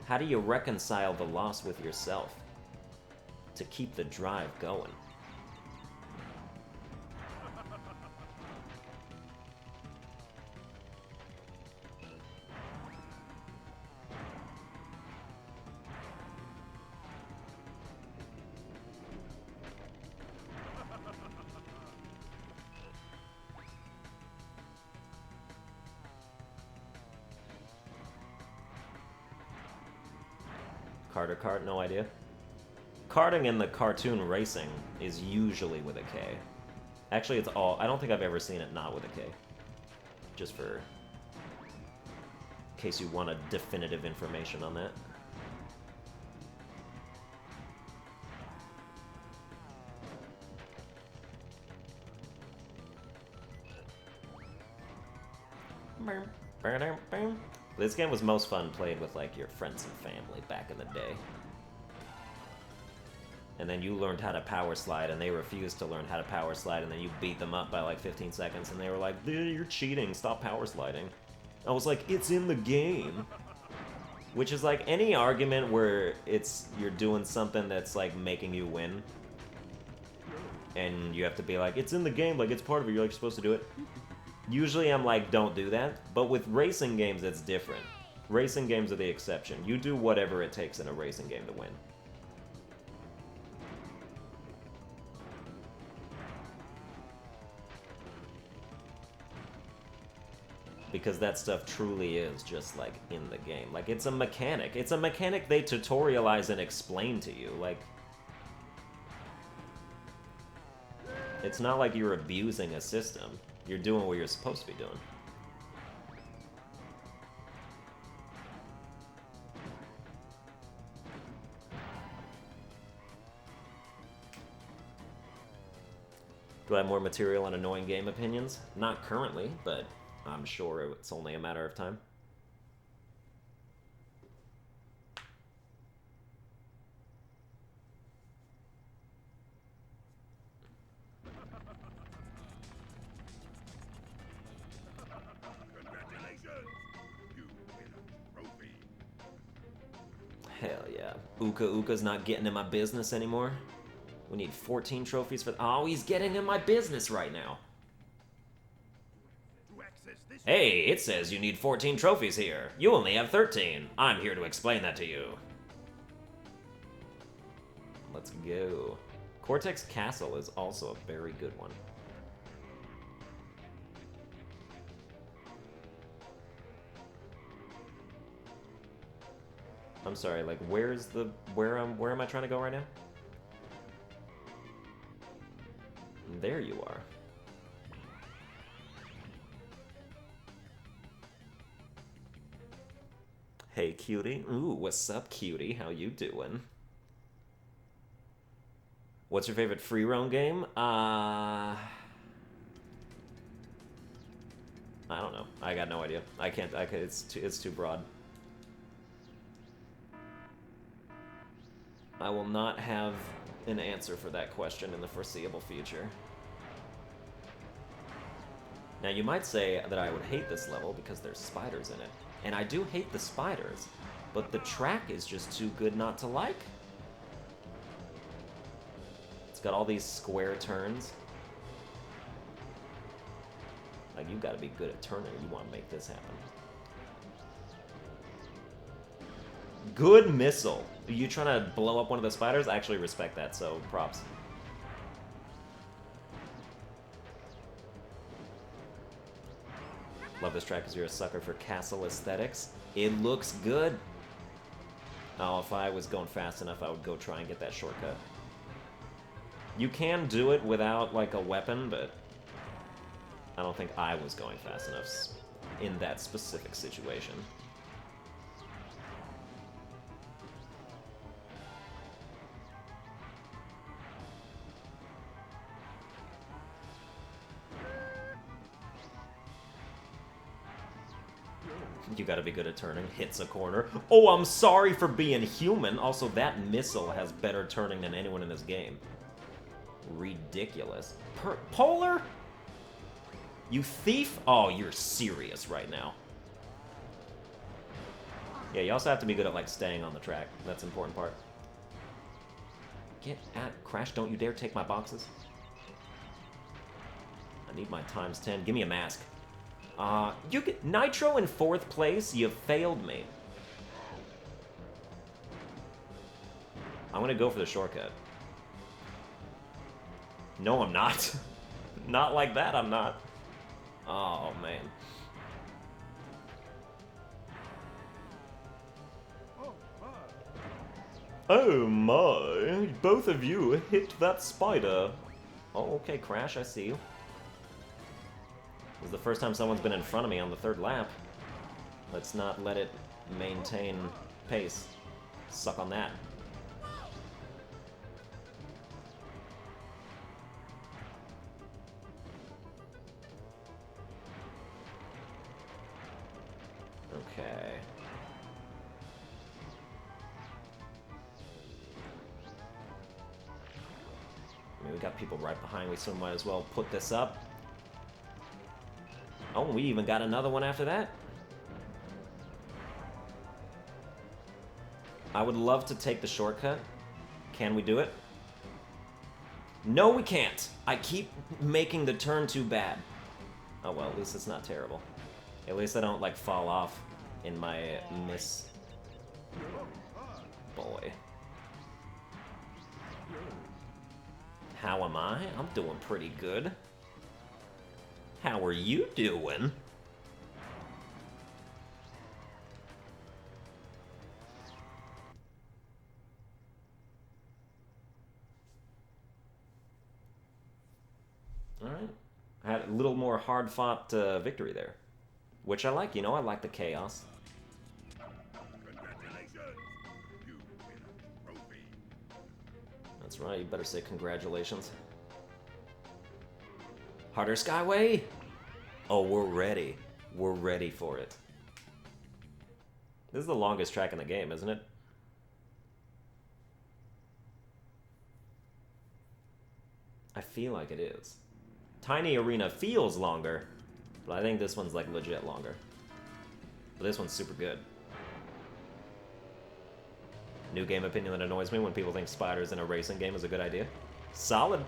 How do you reconcile the loss with yourself to keep the drive going? Carter kart, no idea. Karting in the cartoon racing is usually with a K. Actually, it's all... I don't think I've ever seen it not with a K. Just for... in case you wanted definitive information on that. This game was most fun played with, like, your friends and family back in the day. And then you learned how to power slide, and they refused to learn how to power slide, and then you beat them up by, like, 15 seconds, and they were like, you're cheating, stop power sliding. I was like, it's in the game. Which is, like, any argument where you're doing something that's, like, making you win, and you have to be like, it's in the game, like, it's part of it, you're, like, supposed to do it. Usually I'm like, don't do that, but with racing games it's different. Racing games are the exception. You do whatever it takes in a racing game to win. Because that stuff truly is just, like, in the game. Like, it's a mechanic. It's a mechanic they tutorialize and explain to you. Like, it's not like you're abusing a system. You're doing what you're supposed to be doing. Do I have more material on annoying game opinions? Not currently, but I'm sure it's only a matter of time. Congratulations! You win a trophy. Hell yeah. Uka Uka's not getting in my business anymore. We need 14 trophies for... Oh, he's getting in my business right now. To access this Hey, it says you need 14 trophies here. You only have 13. I'm here to explain that to you. Let's go. Cortex Castle is also a very good one. I'm sorry, like, where's the... Where am I trying to go right now? There you are. Hey, cutie. Ooh, what's up, cutie? How you doing? What's your favorite free roam game? I don't know. I got no idea. I can't. It's too broad. I will not have an answer for that question in the foreseeable future. Now, you might say that I would hate this level because there's spiders in it. And I do hate the spiders, but the track is just too good not to like. It's got all these square turns. Like, you gotta be good at turning. You want to make this happen. Good missile. Are you trying to blow up one of the spiders? I actually respect that, so props. Love this track because you're a sucker for castle aesthetics. It looks good. Oh, if I was going fast enough, I would go try and get that shortcut. You can do it without, like, a weapon, but I don't think I was going fast enough in that specific situation. You gotta be good at turning. Hits a corner. Oh, I'm sorry for being human. Also, that missile has better turning than anyone in this game. Ridiculous. Polar? You thief? Oh, you're serious right now. Yeah, you also have to be good at, like, staying on the track. That's an important part. Get at... Crash, don't you dare take my boxes. I need my times 10. Give me a mask. You get Nitro in 4th place. You failed me. I'm gonna go for the shortcut. No, I'm not. Not like that, I'm not. Oh, man. Oh my, both of you hit that spider. Oh, okay, Crash, I see you. This is the first time someone's been in front of me on the 3rd lap. Let's not let it maintain pace. Suck on that. Okay. I mean, we got people right behind me, so we might as well put this up. Oh, we even got another one after that. I would love to take the shortcut. Can we do it? No, we can't. I keep making the turn too bad. Oh, well, at least it's not terrible. At least I don't, like, fall off in my miss. Boy. How am I? I'm doing pretty good. How are you doing? little more hard-fought victory there. Which I like, you know, I like the chaos. Congratulations! You win a trophy. That's right, you better say congratulations. Harder Skyway? Oh, we're ready. We're ready for it. This is the longest track in the game, isn't it? I feel like it is. Tiny Arena feels longer, but I think this one's like legit longer. But this one's super good. New game opinion that annoys me when people think spiders in a racing game is a good idea. Solid.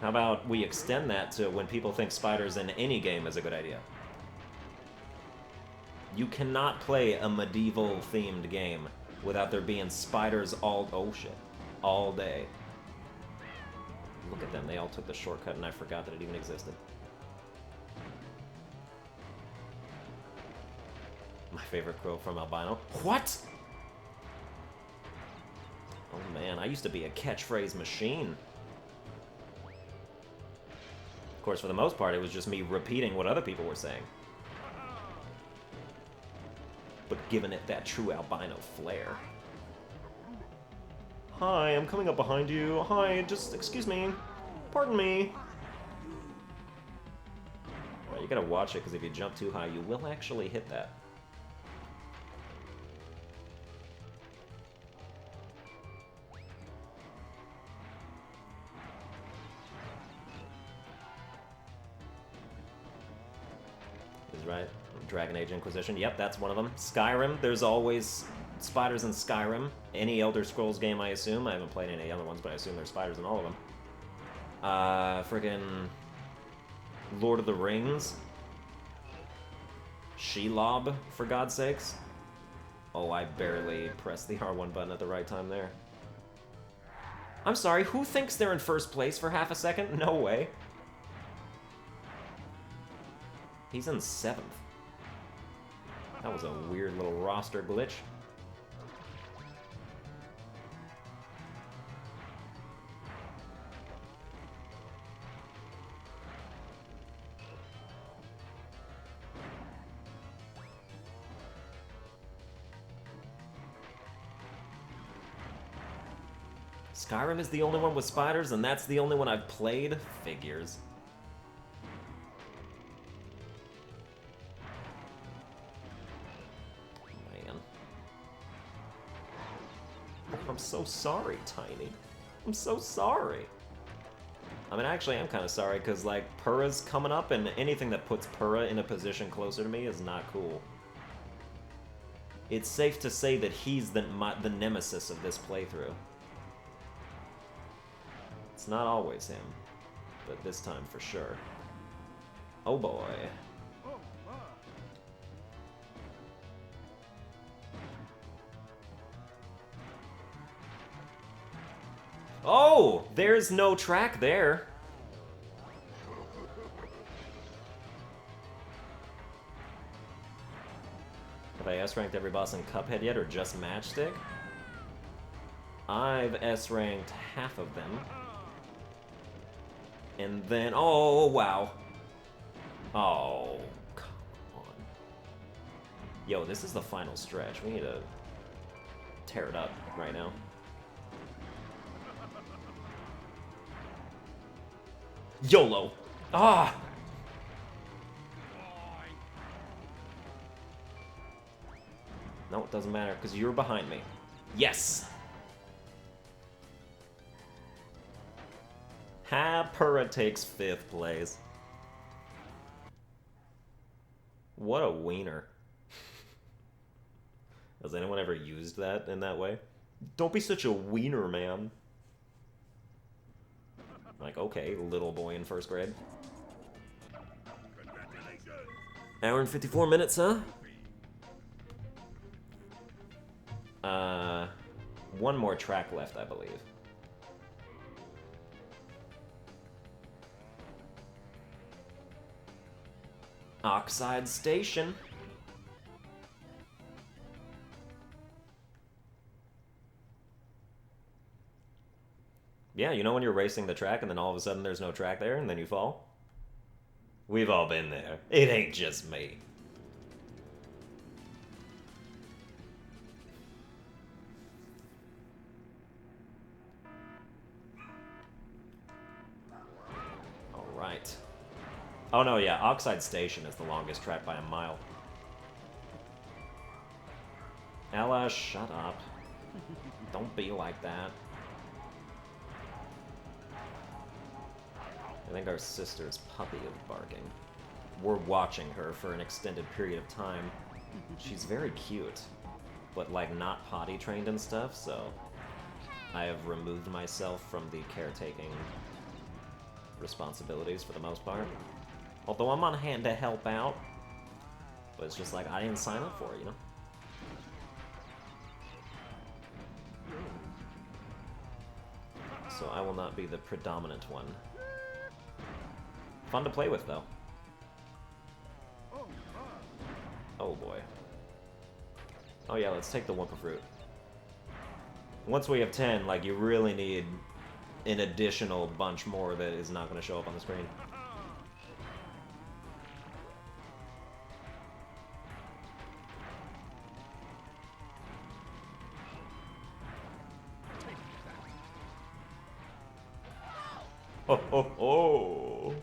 How about we extend that to when people think spiders in any game is a good idea? You cannot play a medieval-themed game without there being spiders oh shit, all day. Look at them, they all took the shortcut and I forgot that it even existed. My favorite quote from Albino. What? Oh man, I used to be a catchphrase machine. Of course, for the most part, it was just me repeating what other people were saying. But giving it that true albino flair. Hi, I'm coming up behind you. Hi, just excuse me. Pardon me. Alright, you gotta watch it, because if you jump too high, you will actually hit that. Right? Dragon Age Inquisition. Yep, that's one of them. Skyrim. There's always spiders in Skyrim. Any Elder Scrolls game, I assume. I haven't played any other ones, but I assume there's spiders in all of them. Friggin' Lord of the Rings. Shelob, for God's sakes. Oh, I barely pressed the R1 button at the right time there. I'm sorry, who thinks they're in first place for half a second? No way. He's in 7th. That was a weird little roster glitch. Skyrim is the only one with spiders, and that's the only one I've played? Figures. I'm so sorry, Tiny. I'm so sorry. I mean, actually, I'm kind of sorry, because, like, Purra's coming up, and anything that puts Purra in a position closer to me is not cool. It's safe to say that he's the nemesis of this playthrough. It's not always him, but this time for sure. Oh boy. Oh, there's no track there. Have I S-ranked every boss in Cuphead yet, or just Matchstick? I've S-ranked half of them. And then, oh, wow. Oh, come on. Yo, this is the final stretch. We need to tear it up right now. YOLO! Ah! No, it doesn't matter, because you're behind me. Yes! Purra takes 5th place. What a wiener. Has anyone ever used that in that way? Don't be such a wiener, man. Like, okay, little boy in 1st grade. Hour and 54 minutes, huh? One more track left, I believe. Oxide Station. Yeah, Yeah, you know when you're racing the track and then all of a sudden there's no track there and then you fall? We've all been there. It ain't just me. Alright. Oh no, yeah, Oxide Station is the longest track by a mile. Ella, shut up. Don't be like that. I think our sister's puppy is barking. We're watching her for an extended period of time. She's very cute, but like not potty trained and stuff, so I have removed myself from the caretaking responsibilities for the most part. Although I'm on hand to help out, but it's just like I didn't sign up for it, you know? So I will not be the predominant one. Fun to play with, though. Oh boy. Oh yeah, let's take the Wumpa Fruit. Once we have 10, like, you really need an additional bunch more that is not going to show up on the screen. Oh, oh, oh.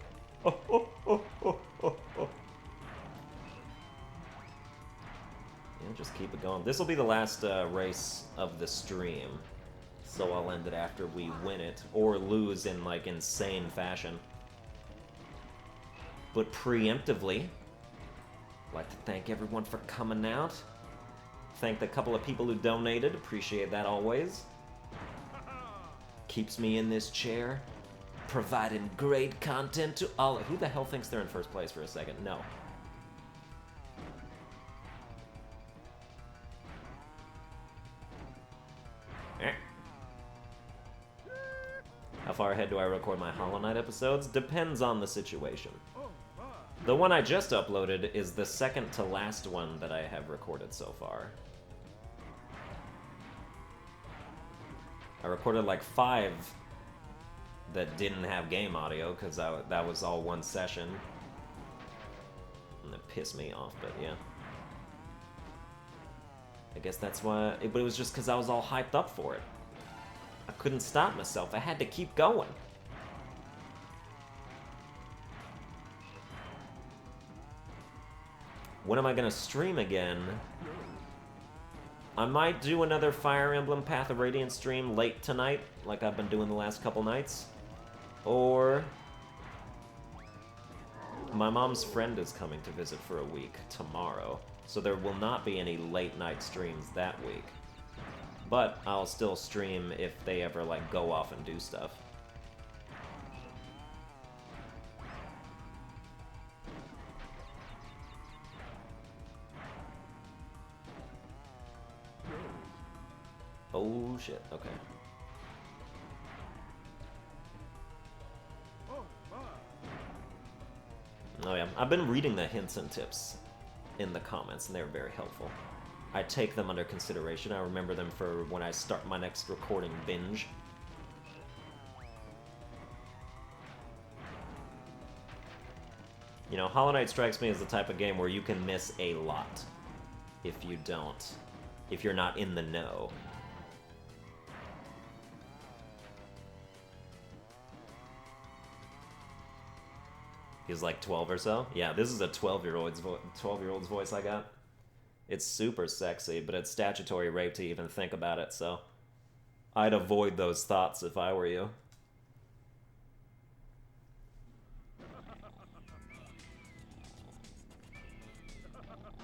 Oh, oh, oh, oh, oh, oh. Yeah, just keep it going. This will be the last race of the stream, so I'll end it after we win it, or lose in, like, insane fashion. But preemptively, I'd like to thank everyone for coming out. Thank the couple of people who donated. Appreciate that always. Keeps me in this chair, providing great content to all. Who the hell thinks they're in first place for a second? No. How far ahead do I record my Hollow Knight episodes? Depends on the situation. The one I just uploaded is the second to last one that I have recorded so far. I recorded like 5 that didn't have game audio, because that was all one session. And it pissed me off, but yeah. I guess that's why, but it was just because I was all hyped up for it. I couldn't stop myself, I had to keep going. When am I gonna stream again? I might do another Fire Emblem Path of Radiance stream late tonight, like I've been doing the last couple nights. Or my mom's friend is coming to visit for a week tomorrow, so there will not be any late night streams that week. But I'll still stream if they ever, like, go off and do stuff. Oh shit, okay. Oh yeah, I've been reading the hints and tips in the comments, and they're very helpful. I take them under consideration. I remember them for when I start my next recording binge. You know, Hollow Knight strikes me as the type of game where you can miss a lot if you're not in the know. He's like 12 or so? Yeah, this is a 12-year-old's voice I got. It's super sexy, but it's statutory rape to even think about it, so I'd avoid those thoughts if I were you.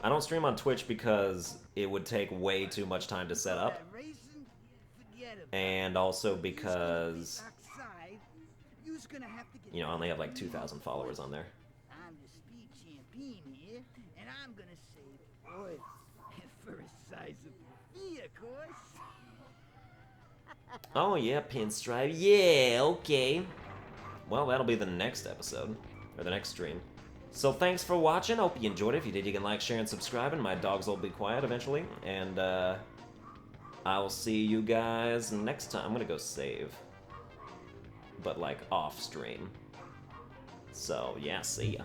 I don't stream on Twitch because it would take way too much time to set up. And also because, you know, I only have like 2,000 followers on there. I'm the speed champion here, and I'm gonna save oil for a sizable fee, of course. Oh yeah, Pinstripe. Yeah, okay. Well, that'll be the next episode, or the next stream. So thanks for watching. Hope you enjoyed it. If you did, you can like, share, and subscribe, and my dogs will be quiet eventually. And I will see you guys next time. I'm gonna go save. but like off stream. So yeah, see ya.